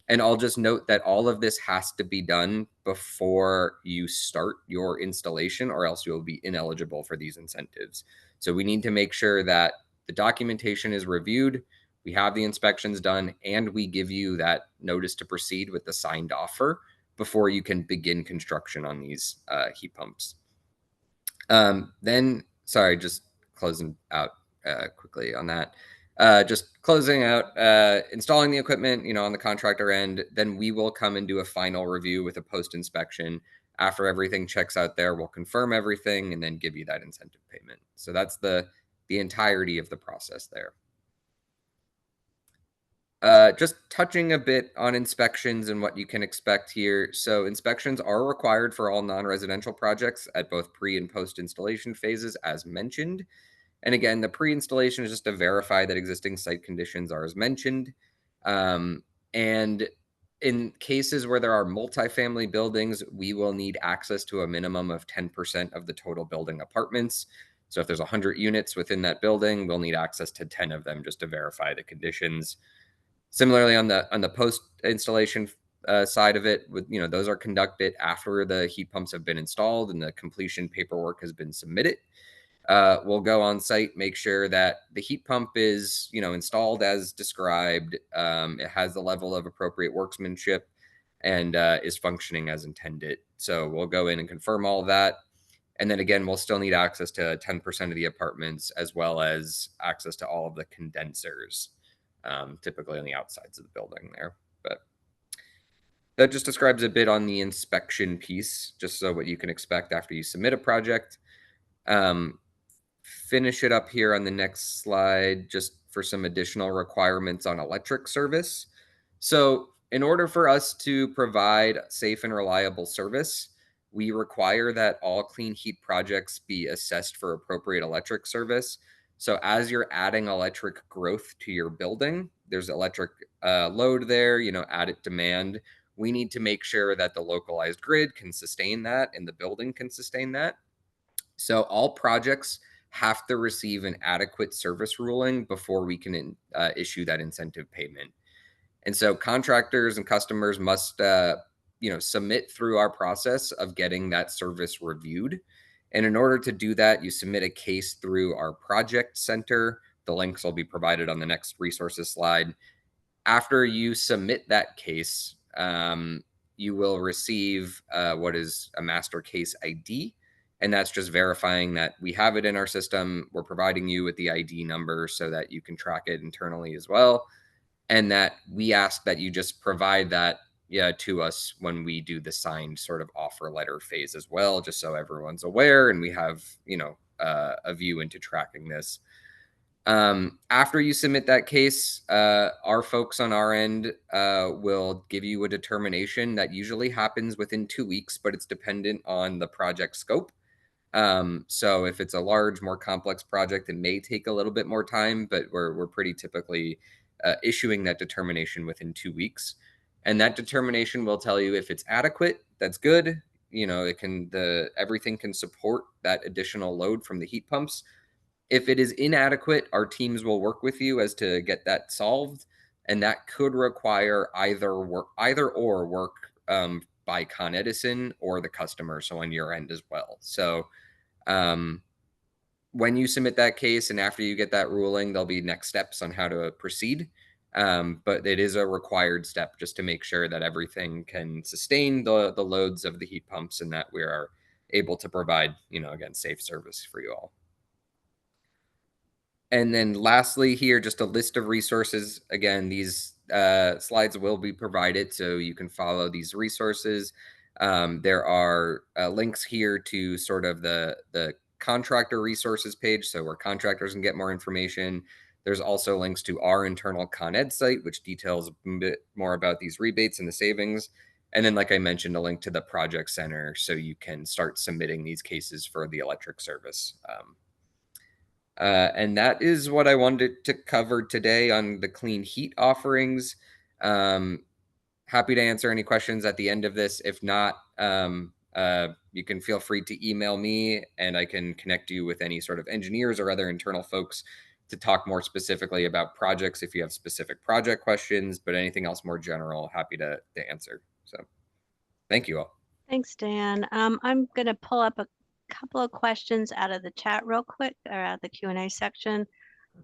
And I'll just note that all of this has to be done before you start your installation, or else you'll be ineligible for these incentives. So we need to make sure that the documentation is reviewed, we have the inspections done, and we give you that notice to proceed with the signed offer before you can begin construction on these heat pumps. Then, sorry, just closing out quickly on that. Just closing out, installing the equipment, on the contractor end, then we will come and do a final review with a post-inspection. After everything checks out there, we'll confirm everything and then give you that incentive payment. So that's the entirety of the process there. Just touching a bit on inspections and what you can expect here. So inspections are required for all non-residential projects at both pre and post installation phases, as mentioned. And again, the pre-installation is just to verify that existing site conditions are as mentioned. And in cases where there are multifamily buildings, we will need access to a minimum of 10% of the total building apartments. So if there's 100 units within that building, we'll need access to 10 of them just to verify the conditions. Similarly, on the post installation side of it, with those are conducted after the heat pumps have been installed and the completion paperwork has been submitted. We'll go on site, make sure that the heat pump is installed as described. It has the level of appropriate workmanship and is functioning as intended. So we'll go in and confirm all of that. And then again, we'll still need access to 10% of the apartments, as well as access to all of the condensers. Typically on the outsides of the building there. But that just describes a bit on the inspection piece, just so what you can expect after you submit a project. Finish it up here on the next slide, just for some additional requirements on electric service. So in order for us to provide safe and reliable service, we require that all clean heat projects be assessed for appropriate electric service. So as you're adding electric growth to your building, there's electric load there, added demand. We need to make sure that the localized grid can sustain that and the building can sustain that. So all projects have to receive an adequate service ruling before we can issue that incentive payment. And so contractors and customers must submit through our process of getting that service reviewed. And in order to do that, you submit a case through our project center. The links will be provided on the next resources slide. After you submit that case, you will receive what is a master case ID. And that's just verifying that we have it in our system. We're providing you with the ID number so that you can track it internally as well. And that we ask that you just provide that to us when we do the signed sort of offer letter phase as well, just so everyone's aware and we have, a view into tracking this. After you submit that case, our folks on our end will give you a determination that usually happens within 2 weeks, but it's dependent on the project scope. So if it's a large, more complex project, it may take a little bit more time, but we're pretty typically issuing that determination within 2 weeks. And that determination will tell you if it's adequate, that's good. Everything can support that additional load from the heat pumps. If it is inadequate, our teams will work with you as to get that solved. And that could require either work by Con Edison or the customer, so on your end as well. So when you submit that case and after you get that ruling, there'll be next steps on how to proceed. But it is a required step just to make sure that everything can sustain the loads of the heat pumps and that we are able to provide, again, safe service for you all. And then lastly here, just a list of resources. Again, these slides will be provided so you can follow these resources. There are links here to sort of the contractor resources page, so where contractors can get more information. There's also links to our internal Con Ed site, which details a bit more about these rebates and the savings. And then, like I mentioned, a link to the project center so you can start submitting these cases for the electric service. And that is what I wanted to cover today on the clean heat offerings. Happy to answer any questions at the end of this. If not, you can feel free to email me and I can connect you with any sort of engineers or other internal folks to talk more specifically about projects if you have specific project questions, but anything else more general, happy to answer. So thank you all. Thanks, Dan. I'm going to pull up a couple of questions out of the chat real quick, or out of the Q&A section.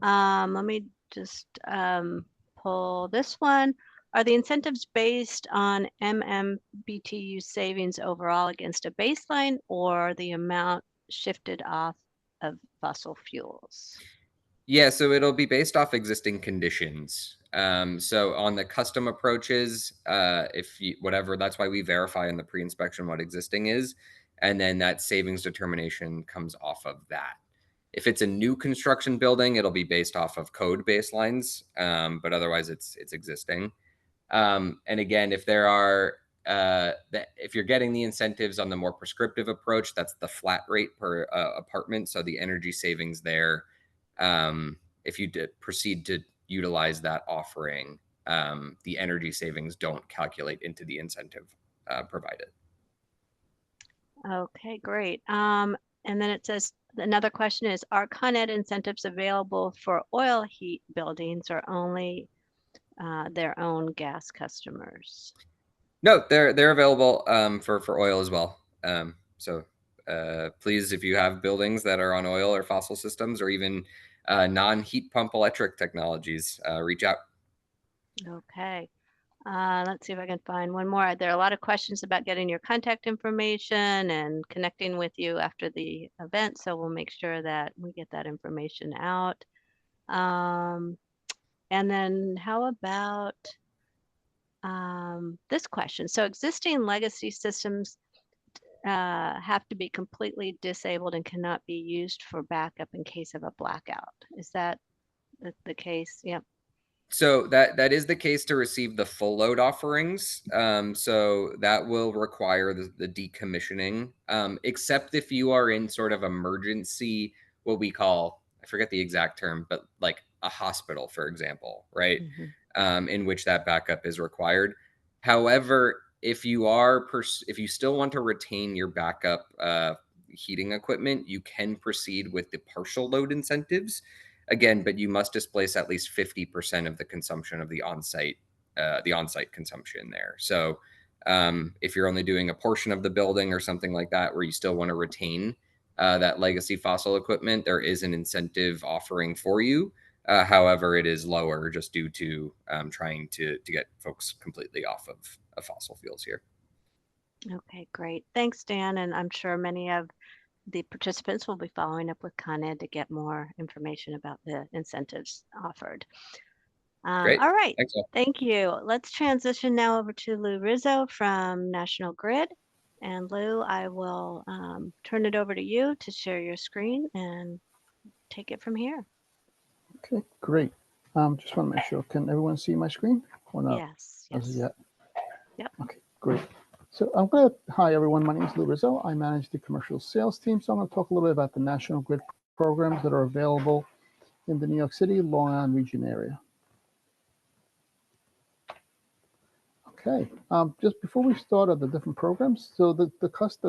Let me just pull this one. Are the incentives based on MMBTU savings overall against a baseline, or the amount shifted off of fossil fuels? Yeah, so it'll be based off existing conditions. So on the custom approaches, if you, whatever, that's why we verify in the pre-inspection what existing is, and then that savings determination comes off of that. If it's a new construction building, it'll be based off of code baselines, but otherwise it's existing. And again, if there are if you're getting the incentives on the more prescriptive approach, that's the flat rate per apartment. So the energy savings there, if you proceed to utilize that offering, the energy savings don't calculate into the incentive provided. Okay, great. And then it says, another question is, are Con Ed incentives available for oil heat buildings or only their own gas customers? No, they're available for oil as well. So please, if you have buildings that are on oil or fossil systems or even non-heat pump electric technologies, reach out. Okay. Let's see if I can find one more. There are a lot of questions about getting your contact information and connecting with you after the event, so we'll make sure that we get that information out. And then how about this question? So existing legacy systems have to be completely disabled and cannot be used for backup in case of a blackout. Is that the case? Yep. So that is the case to receive the full load offerings. So that will require the decommissioning, except if you are in sort of emergency, what we call, I forget the exact term, but like a hospital, for example, right? Mm-hmm. In which that backup is required. However, if you still want to retain your backup heating equipment, you can proceed with the partial load incentives. Again, but you must displace at least 50% of the consumption of the on-site consumption there. So if you're only doing a portion of the building or something like that, where you still want to retain that legacy fossil equipment, there is an incentive offering for you. However, it is lower just due to trying to get folks completely off of fossil fuels here. Okay, great. Thanks, Dan. And I'm sure many of the participants will be following up with Con Ed to get more information about the incentives offered. Great. All right. Thanks, all. Thank you. Let's transition now over to Lou Rizzo from National Grid. And Lou, I will turn it over to you to share your screen and take it from here. Okay, great. Just want to make sure, can everyone see my screen or not? Yes. As of yet? Yep. Okay, great. So hi everyone, my name is Lou Rizzo. I manage the commercial sales team. So I'm going to talk a little bit about the National Grid programs that are available in the New York City, Long Island region area. Okay, just before we start on the different programs, so the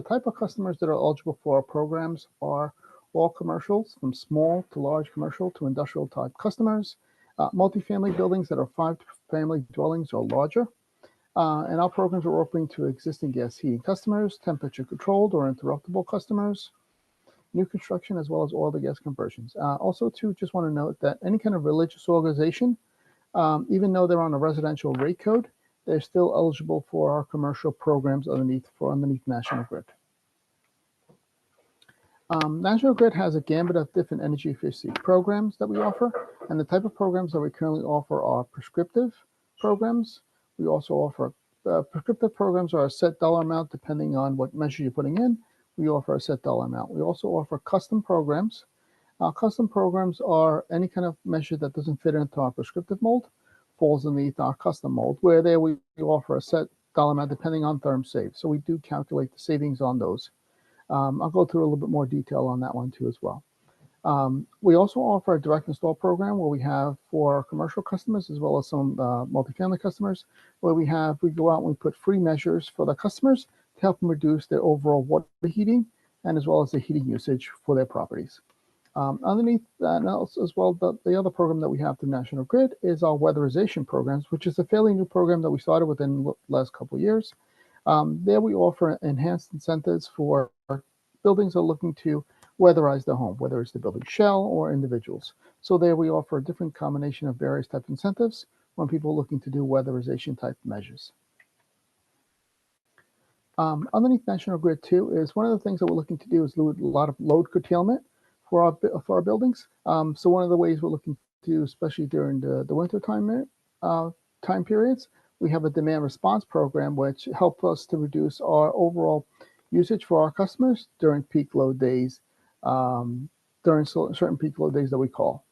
type of customers that are eligible for our programs are all commercials, from small to large commercial to industrial type customers, multifamily buildings that are 5 family dwellings or larger. And our programs are open to existing gas heating customers, temperature controlled or interruptible customers, new construction, as well as oil to gas conversions. Also, too, just want to note that any kind of religious organization, even though they're on a residential rate code, they're still eligible for our commercial programs underneath National Grid. National Grid has a gambit of different energy efficiency programs that we offer, and the type of programs that we currently offer are prescriptive programs. We also offer prescriptive programs are a set dollar amount depending on what measure you're putting in. We offer a set dollar amount. We also offer custom programs Custom programs are any kind of measure that doesn't fit into our prescriptive mold, falls underneath our custom mold, where there we offer a set dollar amount depending on therm saved. So we do calculate the savings on those. I'll go through a little bit more detail on that one too as well. We also offer a direct install program where we have for commercial customers as well as some multifamily customers, where we go out and we put free measures for the customers to help them reduce their overall water heating and as well as the heating usage for their properties. Underneath that as well, the other program that we have through National Grid is our weatherization programs, which is a fairly new program that we started within the last couple of years. There we offer enhanced incentives for buildings that are looking to weatherize their home, whether it's the building shell or individuals. So there we offer a different combination of various type of incentives when people are looking to do weatherization type measures. Underneath National Grid too is one of the things that we're looking to do is a lot of load curtailment for our buildings. So one of the ways we're looking to do, especially during the winter time periods, we have a demand response program which helps us to reduce our overall usage for our customers during peak load days, during certain peak load days that we call.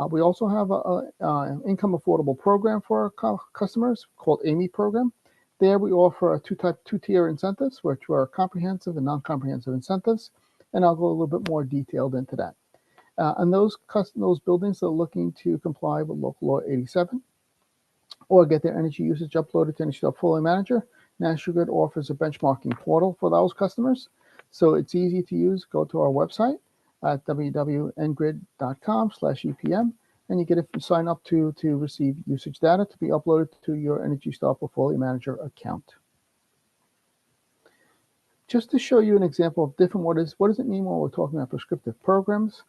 We also have an income affordable program for our customers called AMI program. There we offer a two-tier incentives, which are comprehensive and non-comprehensive incentives, and I'll go a little bit more detailed into that. And those buildings that are looking to comply with Local Law 87 or get their energy usage uploaded to Energy Portfolio Manager, National Grid offers a benchmarking portal for those customers. So it's easy to use. Go to our website at www.ngrid.com/EPM, and you get to sign up to receive usage data to be uploaded to your Energy Star Portfolio Manager account. Just to show you an example of different, what does it mean when we're talking about prescriptive programs?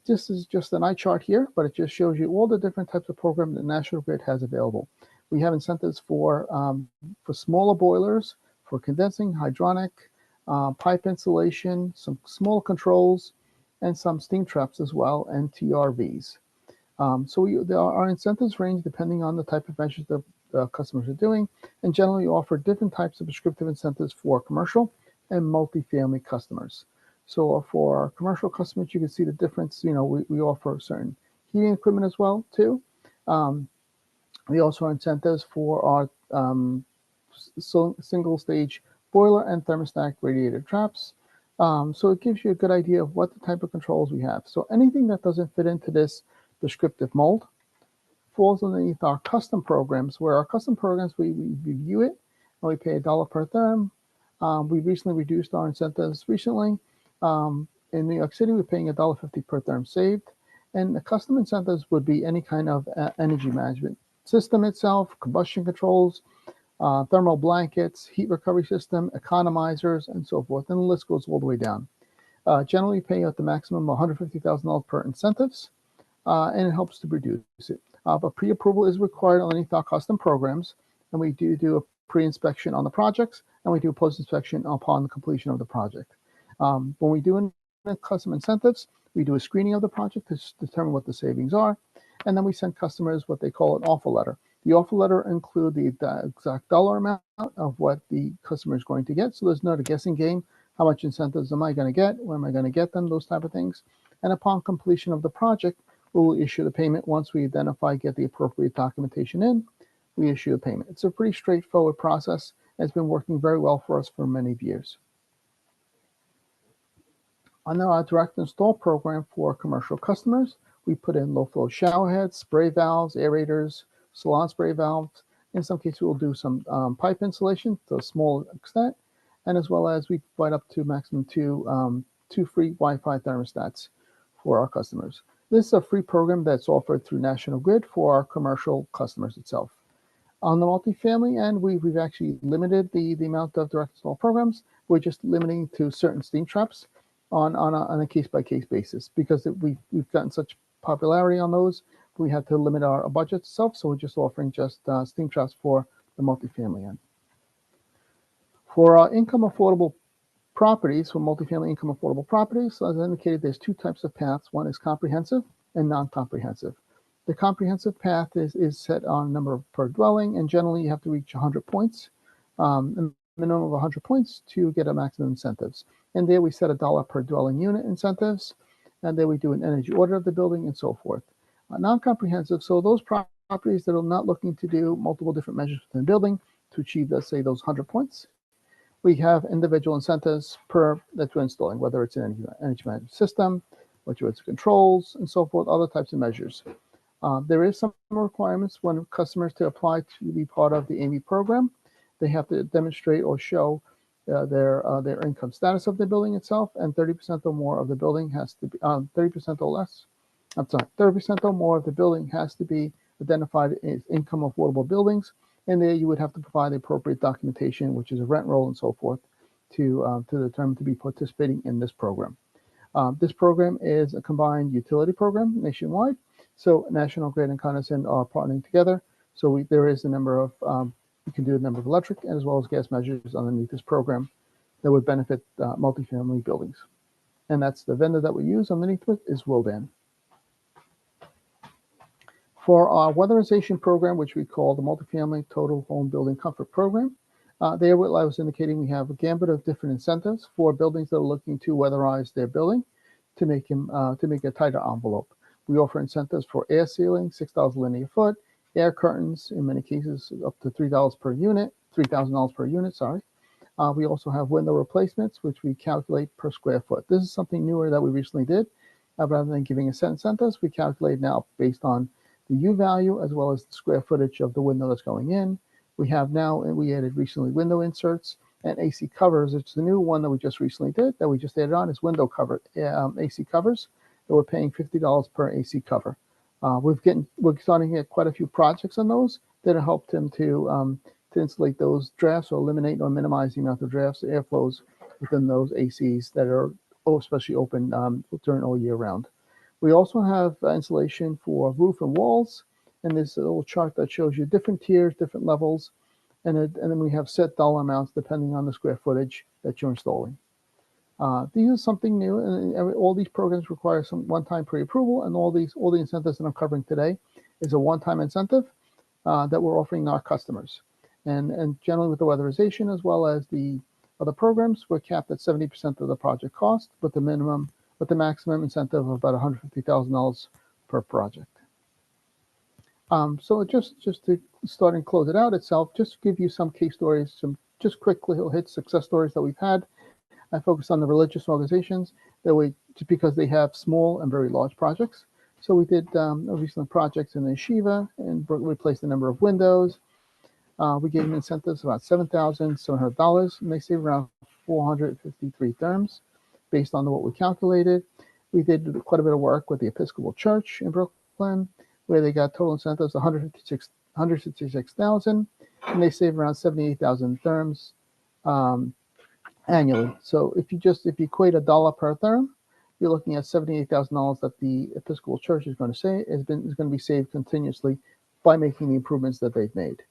This is just an eye chart here, but it just shows you all the different types of programs that National Grid has available. We have incentives for smaller boilers, for condensing, hydronic, pipe insulation, some small controls, and some steam traps as well, and TRVs. Our incentives range depending on the type of measures the customers are doing, and generally offer different types of prescriptive incentives for commercial and multifamily customers. So for our commercial customers, you can see the difference. We offer certain heating equipment as well too. We also have incentives for our single stage boiler and thermostatic radiator traps. So it gives you a good idea of what the type of controls we have. So anything that doesn't fit into this prescriptive mold falls underneath our custom programs, where our custom programs, we review it and we pay $1 per therm. We recently reduced our incentives recently. In New York City, we're paying $1.50 per therm saved. And the custom incentives would be any kind of energy management system itself, combustion controls, thermal blankets, heat recovery system, economizers, and so forth. And the list goes all the way down. Generally pay at the maximum $150,000 per incentives, and it helps to reduce it. But pre-approval is required underneath our custom programs, and we do a pre-inspection on the projects, and we do a post-inspection upon the completion of the project. When we do custom incentives, we do a screening of the project to determine what the savings are, and then we send customers what they call an offer letter. The offer letter includes the exact dollar amount of what the customer is going to get, so there's not a guessing game. How much incentives am I going to get? Where am I going to get them? Those type of things. And upon completion of the project, we will issue the payment. Once we identify, get the appropriate documentation in, we issue the payment. It's a pretty straightforward process. It's been working very well for us for many years. Under our direct install program for commercial customers, we put in low flow shower heads, spray valves, aerators, salon spray valves. In some cases, we'll do some pipe insulation to a small extent, and as well as we provide up to maximum two free Wi-Fi thermostats for our customers. This is a free program that's offered through National Grid for our commercial customers itself. On the multifamily end, we've actually limited the amount of direct install programs. We're just limiting to certain steam traps on a case-by-case basis, because we've gotten such popularity on those. We had to limit our budget itself, so we're just offering just steam traps for the multifamily end. For our income affordable properties, for multifamily income affordable properties, as I indicated, there's two types of paths. One is comprehensive and non-comprehensive. The comprehensive path is set on number per dwelling, and generally you have to reach 100 points, a minimum of 100 points to get a maximum incentives. And there we set $1 per dwelling unit incentives. and then we do an energy audit of the building and so forth. Non-comprehensive, so those properties that are not looking to do multiple different measures within the building to achieve, let's say, those 100 points. We have individual incentives per that we're installing, whether it's an energy management system, whether it's controls, and so forth, other types of measures. There is some requirements when customers to apply to be part of the AMI program. They have to demonstrate or show their income status of the building itself, and 30% or more of the building has to be 30% or less. I'm sorry, 30% or more of the building has to be identified as income affordable buildings, and there you would have to provide the appropriate documentation, which is a rent roll and so forth, to determine to be participating in this program. This program is a combined utility program nationwide. So National Grid and Con Edison are partnering together. So there is a number of, you can do a number of electric as well as gas measures underneath this program that would benefit multifamily buildings. And that's the vendor that we use underneath it is Willdan. For our weatherization program, which we call the Multifamily Total Home Building Comfort Program, there, what I was indicating, we have a gambit of different incentives for buildings that are looking to weatherize their building to make a tighter envelope. We offer incentives for air sealing, $6 linear foot, air curtains, in many cases up to $3 per unit, $3,000 per unit, sorry. We also have window replacements, which we calculate per square foot. This is something newer that we recently did. Rather than giving a set incentives, we calculate now based on the U value as well as the square footage of the window that's going in. We have now, and we added recently window inserts and AC covers. It's the new one that we just recently did that we just added on is window cover AC covers. That we're paying $50 per AC cover. We're starting to get quite a few projects on those that'll help them to insulate those drafts or eliminate or minimize the amount of drafts, airflows within those ACs that are especially open during all year round. We also have insulation for roof and walls, and there's a little chart that shows you different tiers, different levels, and then we have set dollar amounts depending on the square footage that you're installing. These are something new, and all these programs require some one-time pre-approval, and all the incentives that I'm covering today is a one-time incentive that we're offering our customers. And generally with the weatherization as well as the other programs, we're capped at 70% of the project cost, with the maximum incentive of about $150,000 per project. So just to start and close it out itself, just to give you some case stories, some just quick little hit success stories that we've had. I focus on the religious organizations just because they have small and very large projects. So we did recent projects in the yeshiva and replaced a number of windows. We gave them incentives about $7,700, and they saved around 453 therms based on what we calculated. We did quite a bit of work with the Episcopal Church in Brooklyn, where they got total incentives $156,000, and they saved around 78,000 therms annually. So if you equate $1 per therm, you're looking at $78,000 that the Episcopal Church is going to be saved continuously by making the improvements that they've made.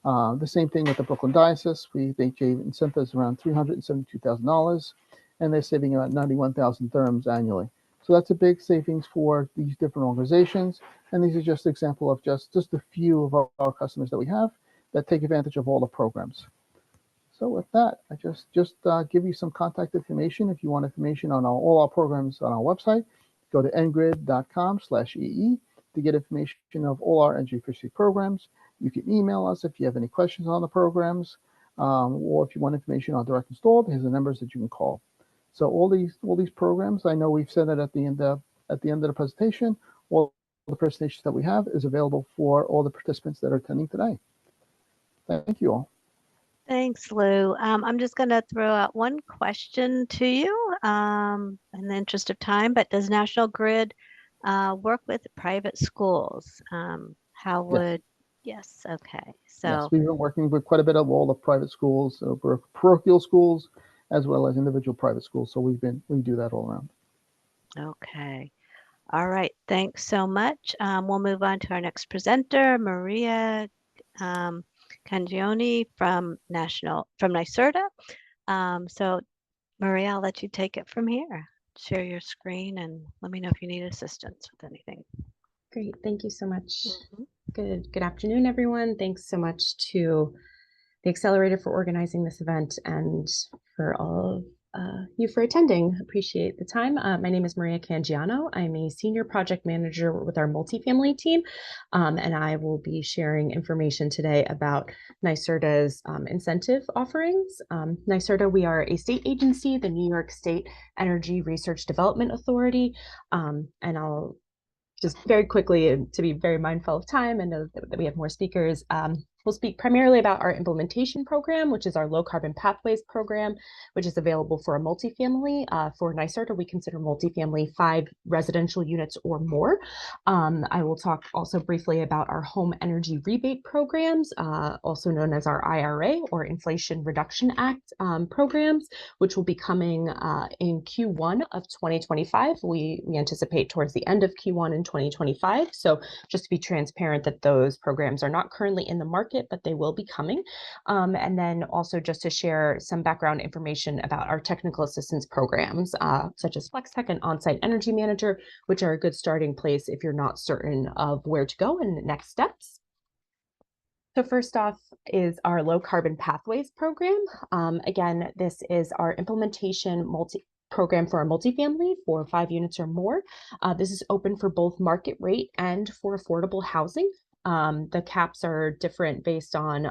The same thing with the Brooklyn Diocese. They gave incentives around $372,000, and they're saving about 91,000 therms annually. So that's a big savings for these different organizations, and these are just an example of just a few of our customers that we have that take advantage of all the programs. So with that, I just give you some contact information. If you want information on all our programs on our website, go to ngrid.com/EE to get information of all our energy efficiency programs. You can email us if you have any questions on the programs, or if you want information on direct install, here's the numbers that you can call. So all these programs, I know we've said it at the end of the presentation. All the presentations that we have is available for all the participants that are attending today. Thank you all. Thanks, Lou. I'm just going to throw out one question to you in the interest of time, but does National Grid work with private schools? How would, yes, okay. So yes, we've been working with quite a bit of all the private schools, parochial schools, as well as individual private schools. So we do that all around. Okay. All right. Thanks so much. We'll move on to our next presenter, Maria Cangione from NYSERDA. So Maria, I'll let you take it from here. Share your screen and let me know if you need assistance with anything. Great. Thank you so much. Good afternoon, everyone. Thanks so much to the Accelerator for organizing this event and for all of you for attending. Appreciate the time. My name is Maria Cangiano. I'm a senior project manager with our multifamily team, and I will be sharing information today about NYSERDA's incentive offerings. NYSERDA, we are a state agency, the New York State Energy Research Development Authority, and I'll just very quickly, to be very mindful of time and know that we have more speakers, we'll speak primarily about our implementation program, which is our low carbon pathways program, which is available for a multifamily. For NYSERDA, we consider multifamily 5 residential units or more. I will talk also briefly about our home energy rebate programs, also known as our IRA or Inflation Reduction Act programs, which will be coming in Q1 of 2025. We anticipate towards the end of Q1 in 2025. So just to be transparent that those programs are not currently in the market, but they will be coming. And then also just to share some background information about our technical assistance programs, such as FlexTech and On-Site Energy Manager, which are a good starting place if you're not certain of where to go and next steps. So first off is our low carbon pathways program. Again, this is our implementation program for our multifamily for 5 units or more. This is open for both market rate and for affordable housing. The caps are different based on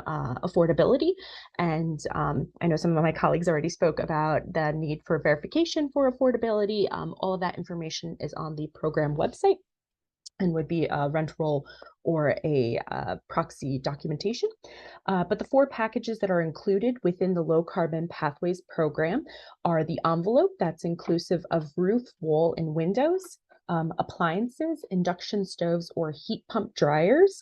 affordability. And I know some of my colleagues already spoke about the need for verification for affordability. All of that information is on the program website and would be a rent roll or a proxy documentation. But the 4 packages that are included within the low carbon pathways program are the envelope that's inclusive of roof, wall, and windows, appliances, induction stoves or heat pump dryers,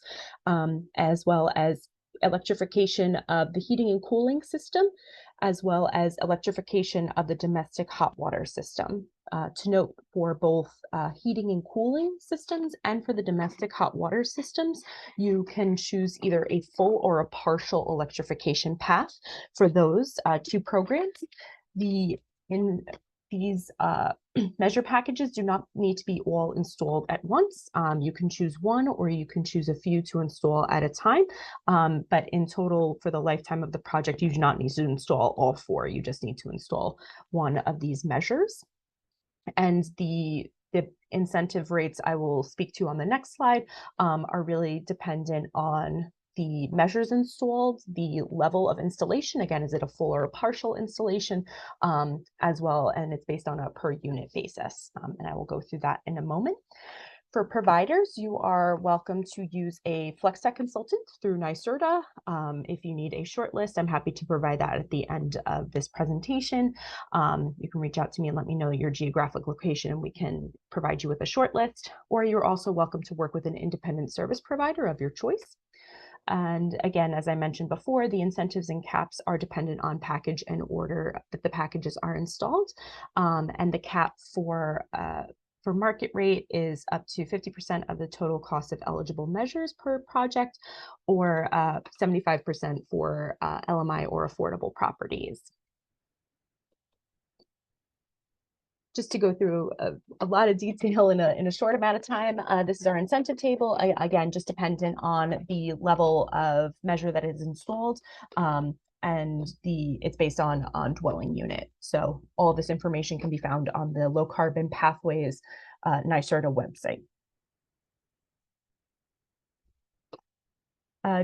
as well as electrification of the heating and cooling system, as well as electrification of the domestic hot water system. To note, for both heating and cooling systems and for the domestic hot water systems, you can choose either a full or a partial electrification path for those 2 programs. These measure packages do not need to be all installed at once. You can choose one or you can choose a few to install at a time. But in total, for the lifetime of the project, you do not need to install all 4. You just need to install one of these measures. And the incentive rates I will speak to on the next slide are really dependent on the measures installed, the level of installation, again, is it a full or a partial installation, as well, and it's based on a per unit basis. And I will go through that in a moment. For providers, you are welcome to use a FlexTech consultant through NYSERDA. If you need a short list, I'm happy to provide that at the end of this presentation. You can reach out to me and let me know your geographic location and we can provide you with a short list, or you're also welcome to work with an independent service provider of your choice. And again, as I mentioned before, the incentives and caps are dependent on package and order that the packages are installed. And the cap for market rate is up to 50% of the total cost of eligible measures per project, or 75% for LMI or affordable properties. Just to go through a lot of detail in a short amount of time, this is our incentive table. Again, just dependent on the level of measure that is installed, and it's based on dwelling unit. So all this information can be found on the Low Carbon Pathways NYSERDA website.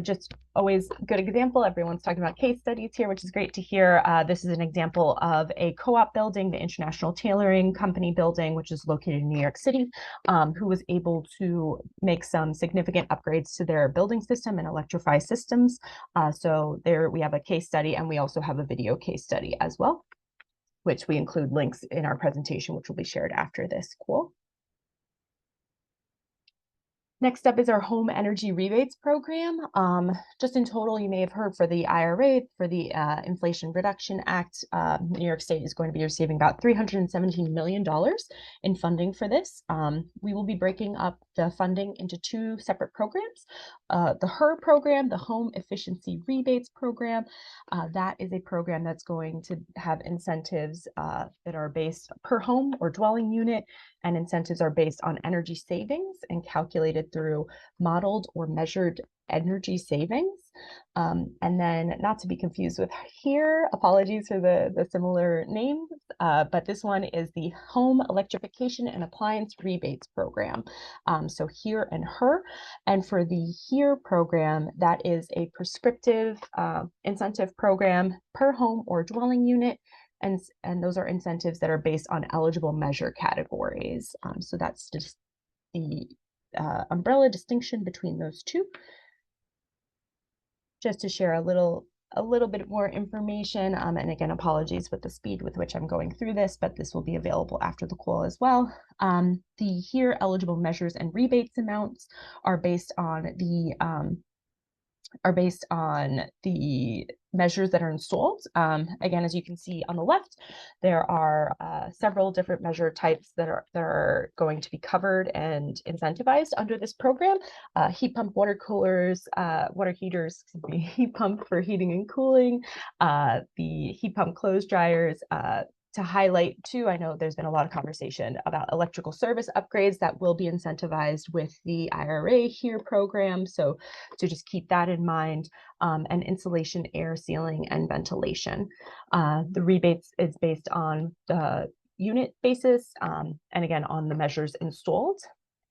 Just always good example. Everyone's talking about case studies here, which is great to hear. This is an example of a co-op building, the International Tailoring Company building, which is located in New York City, who was able to make some significant upgrades to their building system and electrify systems. So there we have a case study, and we also have a video case study as well, which we include links in our presentation, which will be shared after this call. Next up is our home energy rebates program. Just in total, you may have heard for the IRA, for the Inflation Reduction Act, New York State is going to be receiving about $317 million in funding for this. We will be breaking up the funding into 2 separate programs. The HER program, the Home Efficiency Rebates program, that is a program that's going to have incentives that are based per home or dwelling unit, and incentives are based on energy savings and calculated through modeled or measured energy savings. And then, not to be confused with HERE, apologies for the similar names, but this one is the Home Electrification and Appliance Rebates Program. So HERE and HER. And for the HERE program, that is a prescriptive incentive program per home or dwelling unit. And those are incentives that are based on eligible measure categories. So that's just the umbrella distinction between those two. Just to share a little bit more information, and again, apologies with the speed with which I'm going through this, but this will be available after the call as well. The HERE eligible measures and rebates amounts are based on the measures that are installed. Again, as you can see on the left, there are several different measure types that are going to be covered and incentivized under this program. Heat pump water coolers, water heaters, heat pump for heating and cooling, the heat pump clothes dryers. To highlight too, I know there's been a lot of conversation about electrical service upgrades that will be incentivized with the IRA HERE program. So to just keep that in mind, and insulation, air sealing, and ventilation. The rebates is based on the unit basis, and again, on the measures installed.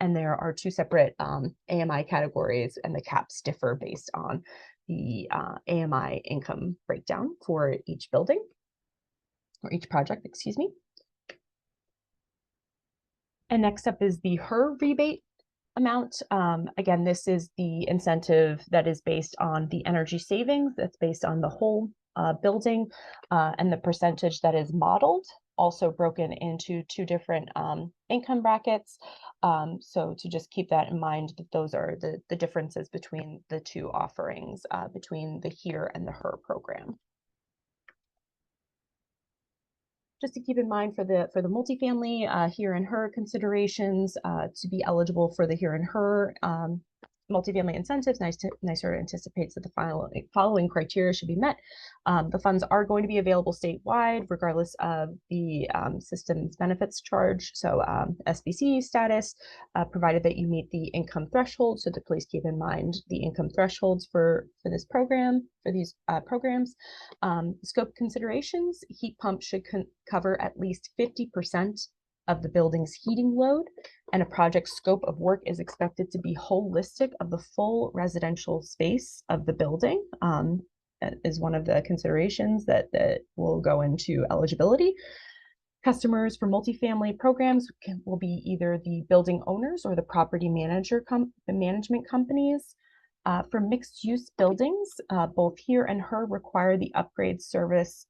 And there are two separate AMI categories, and the caps differ based on the AMI income breakdown for each building. Or each project, excuse me. And next up is the HER rebate amount. Again, this is the incentive that is based on the energy savings. That's based on the whole building, and the percentage that is modeled, also broken into two different income brackets. So to just keep that in mind, that those are the differences between the two offerings, between the HERE and the HER program. Just to keep in mind for the multifamily HERE and HER considerations, to be eligible for the HERE and HER multifamily incentives, NYSERDA anticipates that the following criteria should be met. The funds are going to be available statewide, regardless of the system's benefits charge. So SBC status, provided that you meet the income threshold. So please keep in mind the income thresholds for this program, for these programs. Scope considerations: heat pump should cover at least 50% of the building's heating load, and a project's scope of work is expected to be holistic of the full residential space of the building. Is one of the considerations that will go into eligibility. Customers for multifamily programs will be either the building owners or the property management companies. For mixed-use buildings, both HERE and HER require the upgrade service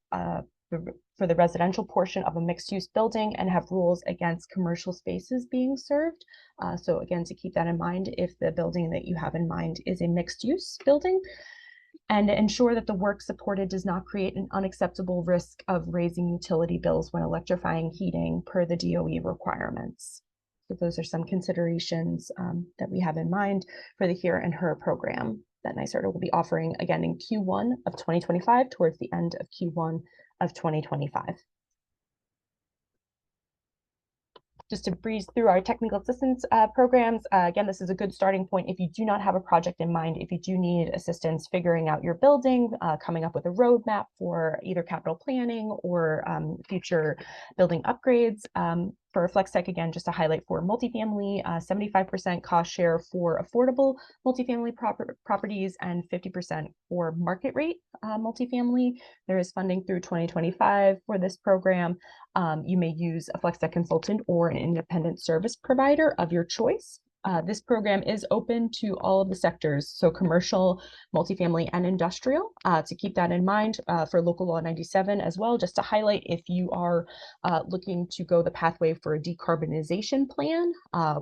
for the residential portion of a mixed-use building and have rules against commercial spaces being served. So again, to keep that in mind, if the building that you have in mind is a mixed-use building, and ensure that the work supported does not create an unacceptable risk of raising utility bills when electrifying heating per the DOE requirements. So those are some considerations that we have in mind for the HERE and HER program that NYSERDA will be offering again in Q1 of 2025, towards the end of Q1 of 2025. Just to breeze through our technical assistance programs, again, this is a good starting point if you do not have a project in mind, if you do need assistance figuring out your building, coming up with a roadmap for either capital planning or future building upgrades. For FlexTech, again, just to highlight for multifamily, 75% cost share for affordable multifamily properties and 50% for market rate multifamily. There is funding through 2025 for this program. You may use a FlexTech consultant or an independent service provider of your choice. This program is open to all of the sectors, so commercial, multifamily, and industrial. To keep that in mind for Local Law 97 as well, just to highlight, if you are looking to go the pathway for a decarbonization plan,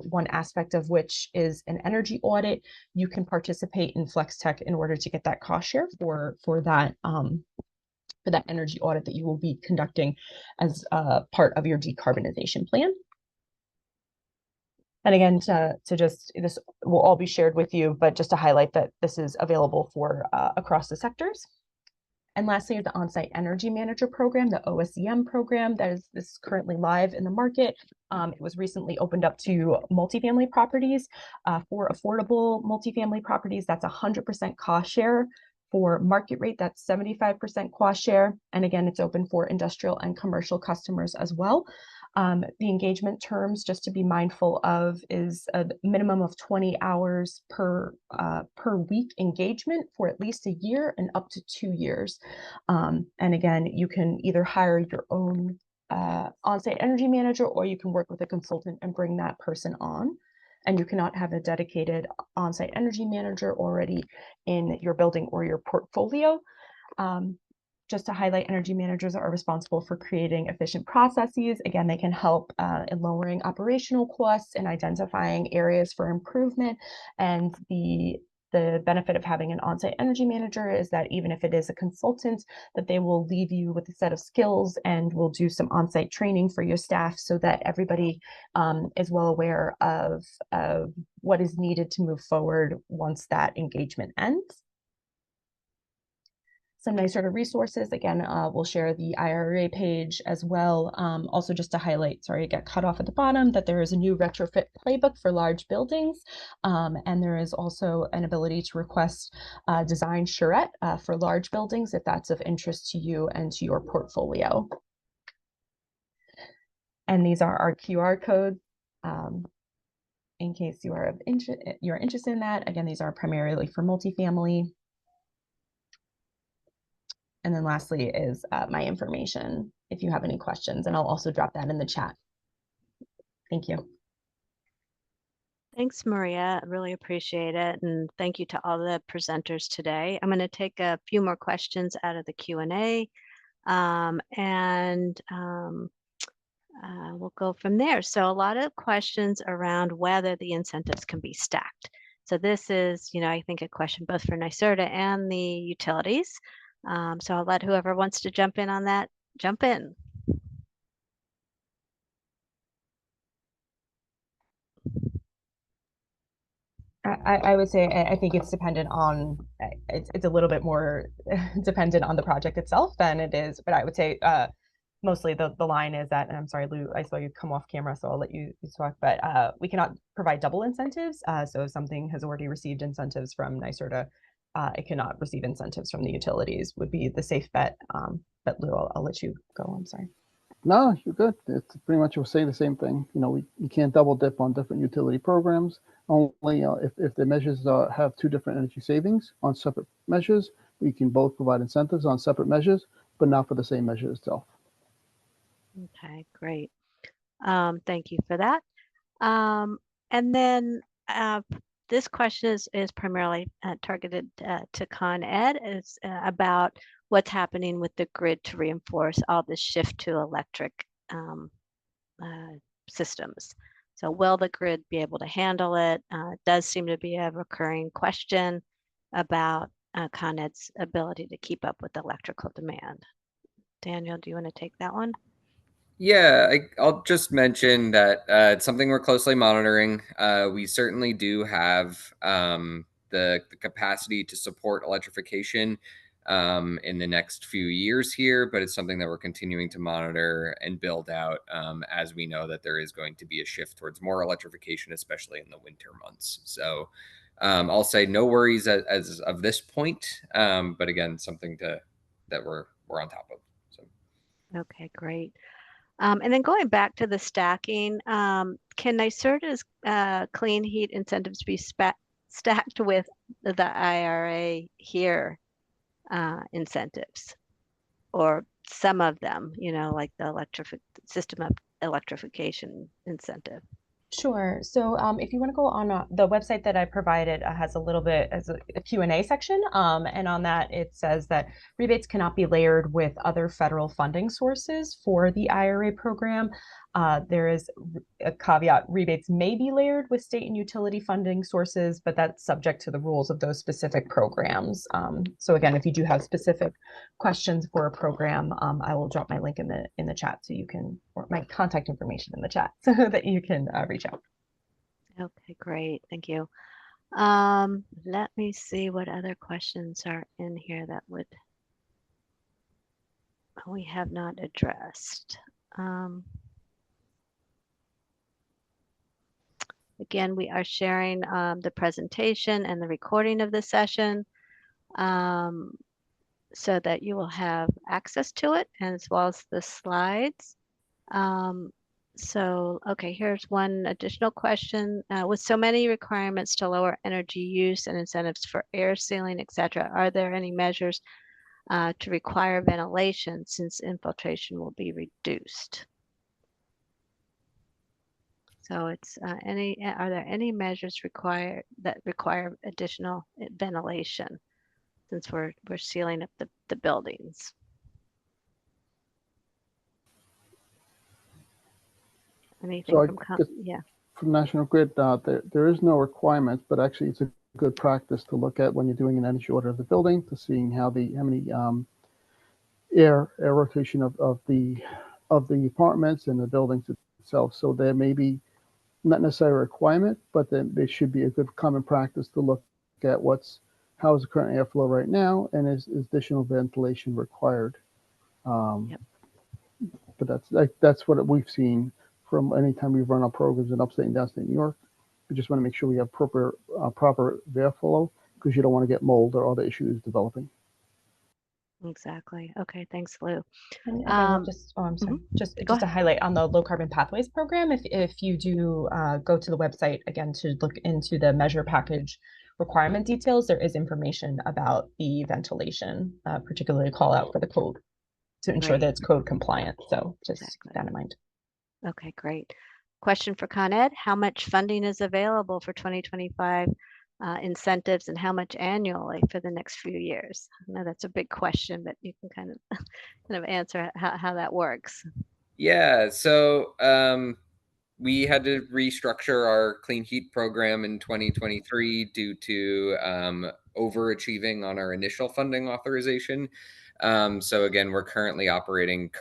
one aspect of which is an energy audit, you can participate in FlexTech in order to get that cost share for that energy audit that you will be conducting as part of your decarbonization plan. And again, this will all be shared with you, but just to highlight that this is available for across the sectors. And lastly, the On-Site Energy Manager program, the OSEM program, that is currently live in the market. It was recently opened up to multifamily properties. For affordable multifamily properties, that's 100% cost share. For market rate, that's 75% cost share. And again, it's open for industrial and commercial customers as well. The engagement terms, just to be mindful of, is a minimum of 20 hours per week engagement for at least a year and up to 2 years. And again, you can either hire your own on-site energy manager, or you can work with a consultant and bring that person on. And you cannot have a dedicated on-site energy manager already in your building or your portfolio. Just to highlight, energy managers are responsible for creating efficient processes. Again, they can help in lowering operational costs and identifying areas for improvement. And the benefit of having an on-site energy manager is that even if it is a consultant, that they will leave you with a set of skills and will do some on-site training for your staff so that everybody is well aware of what is needed to move forward once that engagement ends. Some NYSERDA resources, again, we'll share the IRA page as well. Also just to highlight, sorry, I got cut off at the bottom, that there is a new retrofit playbook for large buildings. And there is also an ability to request design charrette for large buildings if that's of interest to you and to your portfolio. And these are our QR codes. In case you're interested in that. Again, these are primarily for multifamily. And then lastly is my information if you have any questions, and I'll also drop that in the chat. Thank you. Thanks, Maria. I really appreciate it. And thank you to all the presenters today. I'm going to take a few more questions out of the Q&A, we'll go from there. So a lot of questions around whether the incentives can be stacked. So this is, I think a question both for NYSERDA and the utilities. So I'll let whoever wants to jump in on that, jump in. I would say I think it's dependent on, it's a little bit more dependent on the project itself than it is, but I would say mostly the line is that, and I'm sorry, Lou, I saw you come off camera, so I'll let you talk, but we cannot provide double incentives. So if something has already received incentives from NYSERDA, it cannot receive incentives from the utilities, would be the safe bet. But Lou, I'll let you go. I'm sorry. No, you're good. It's pretty much, we'll say the same thing. You can't double dip on different utility programs. Only if the measures have two different energy savings on separate measures, we can both provide incentives on separate measures, but not for the same measure itself. Okay, great. Thank you for that. And then this question is primarily targeted to Con Ed. It's about what's happening with the grid to reinforce all this shift to electric systems. So will the grid be able to handle it? It does seem to be a recurring question about Con Ed's ability to keep up with electrical demand. Daniel, do you want to take that one? Yeah, I'll just mention that it's something we're closely monitoring. We certainly do have the capacity to support electrification in the next few years here, but it's something that we're continuing to monitor and build out as we know that there is going to be a shift towards more electrification, especially in the winter months. So I'll say no worries as of this point, but again, something that we're on top of. So. Okay, great. And then going back to the stacking, can NYSERDA's clean heat incentives be stacked with the IRA here incentives, or some of them, like the system of electrification incentive? Sure. So if you want to go on the website that I provided has a little bit as a Q&A section. And on that, it says that rebates cannot be layered with other federal funding sources for the IRA program. There is a caveat: rebates may be layered with state and utility funding sources, but that's subject to the rules of those specific programs. So again, if you do have specific questions for a program, I will drop my link in the chat so you can, or my contact information in the chat so that you can reach out. Okay, great. Thank you. Let me see what other questions are in here that would we have not addressed. Again, we are sharing the presentation and the recording of the session so that you will have access to it, as well as the slides. Okay, here's one additional question. With so many requirements to lower energy use and incentives for air sealing, etc., are there any measures to require ventilation since infiltration will be reduced? So it's are there any measures that require additional ventilation since we're sealing up the buildings? Anything So from yeah. From National Grid, there is no requirement, but actually it's a good practice to look at when you're doing an energy audit of the building, to seeing how many air rotation of the apartments and the buildings itself. So there may be not necessarily a requirement, but then there should be a good common practice to look at how is the current airflow right now, and is additional ventilation required. Yep. But that's what we've seen from any time we've run our programs in upstate and downstate New York. We just want to make sure we have proper airflow, because you don't want to get mold or other issues developing. Exactly. Okay, thanks, Lou. And I will just, I'm sorry, just to highlight on the low carbon pathways program, if you do go to the website again to look into the measure package requirement details, there is information about the ventilation, particularly call out for the code to ensure that it's code compliant. So just keep that in mind. Okay, great. Question for Con Ed. How much funding is available for 2025 incentives, and how much annually for the next few years? I know that's a big question, but you can kind of answer how that works. Yeah, so we had to restructure our clean heat program in 2023 due to overachieving on our initial funding authorization. So again, we're currently operating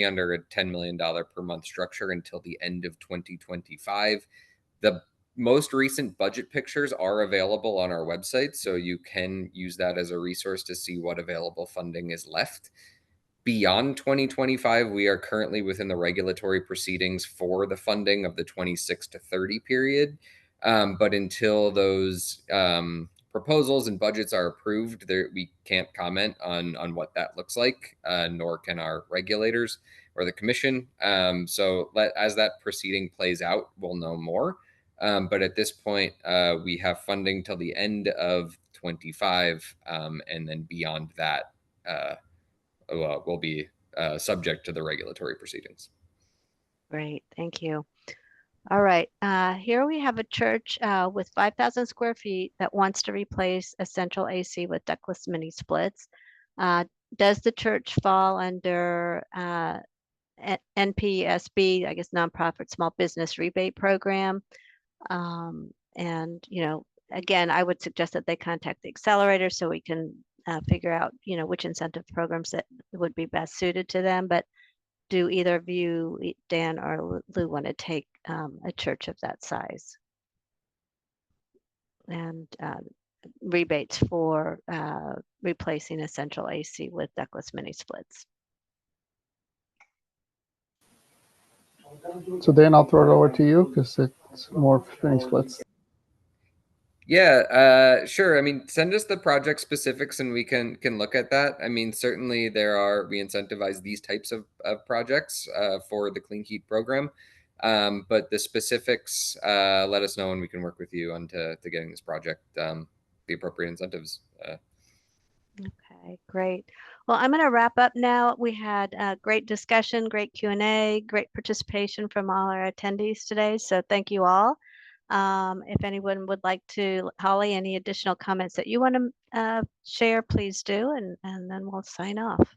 under a $10 million per month structure until the end of 2025. The most recent budget pictures are available on our website, so you can use that as a resource to see what available funding is left. Beyond 2025, we are currently within the regulatory proceedings for the funding of the 26 to 30 period. But until those proposals and budgets are approved, we can't comment on what that looks like, nor can our regulators or the commission. So as that proceeding plays out, we'll know more. But at this point, we have funding till the end of 25, and then beyond that, will be subject to the regulatory proceedings. Great, thank you. All right, here we have a church with 5,000 square feet that wants to replace a central AC with ductless mini splits. Does the church fall under NPSB, I guess, nonprofit small business rebate program? And, again, I would suggest that they contact the accelerator so we can figure out, which incentive programs that would be best suited to them. But do either of you, Dan or Lou, want to take a church of that size? And rebates for replacing a central AC with ductless mini splits. So Dan, I'll throw it over to you because it's more mini splits. Yeah, sure. I mean, send us the project specifics and we can look at that. I mean, certainly we incentivize these types of projects for the Clean Heat program. But the specifics, let us know and we can work with you on to getting this project the appropriate incentives. Okay, great. Well, I'm going to wrap up now. We had a great discussion, great Q&A, great participation from all our attendees today. So thank you all. If anyone would like to, Holly, any additional comments that you want to share, please do, and then we'll sign off.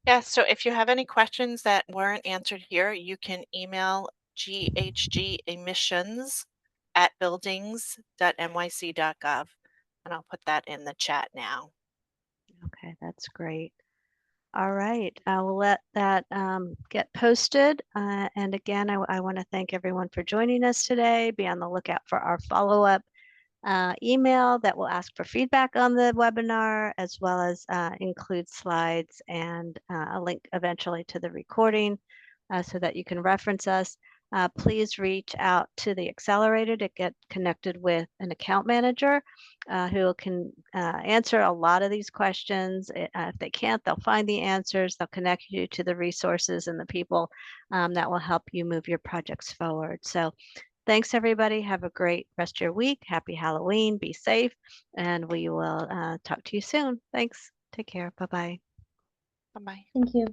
Yeah, so if you have any questions that weren't answered here, you can email ghgemissions@buildings.nyc.gov, and I'll put that in the chat now. Okay, that's great. All right, I will let that get posted. And again, I want to thank everyone for joining us today. Be on the lookout for our follow-up email that will ask for feedback on the webinar, as well as include slides and a link eventually to the recording so that you can reference us. Please reach out to the accelerator to get connected with an account manager who can answer a lot of these questions. If they can't, they'll find the answers. They'll connect you to the resources and the people that will help you move your projects forward. So thanks, everybody. Have a great rest of your week. Happy Halloween. Be safe. And we will talk to you soon. Thanks. Take care. Bye-bye. Bye-bye. Thank you.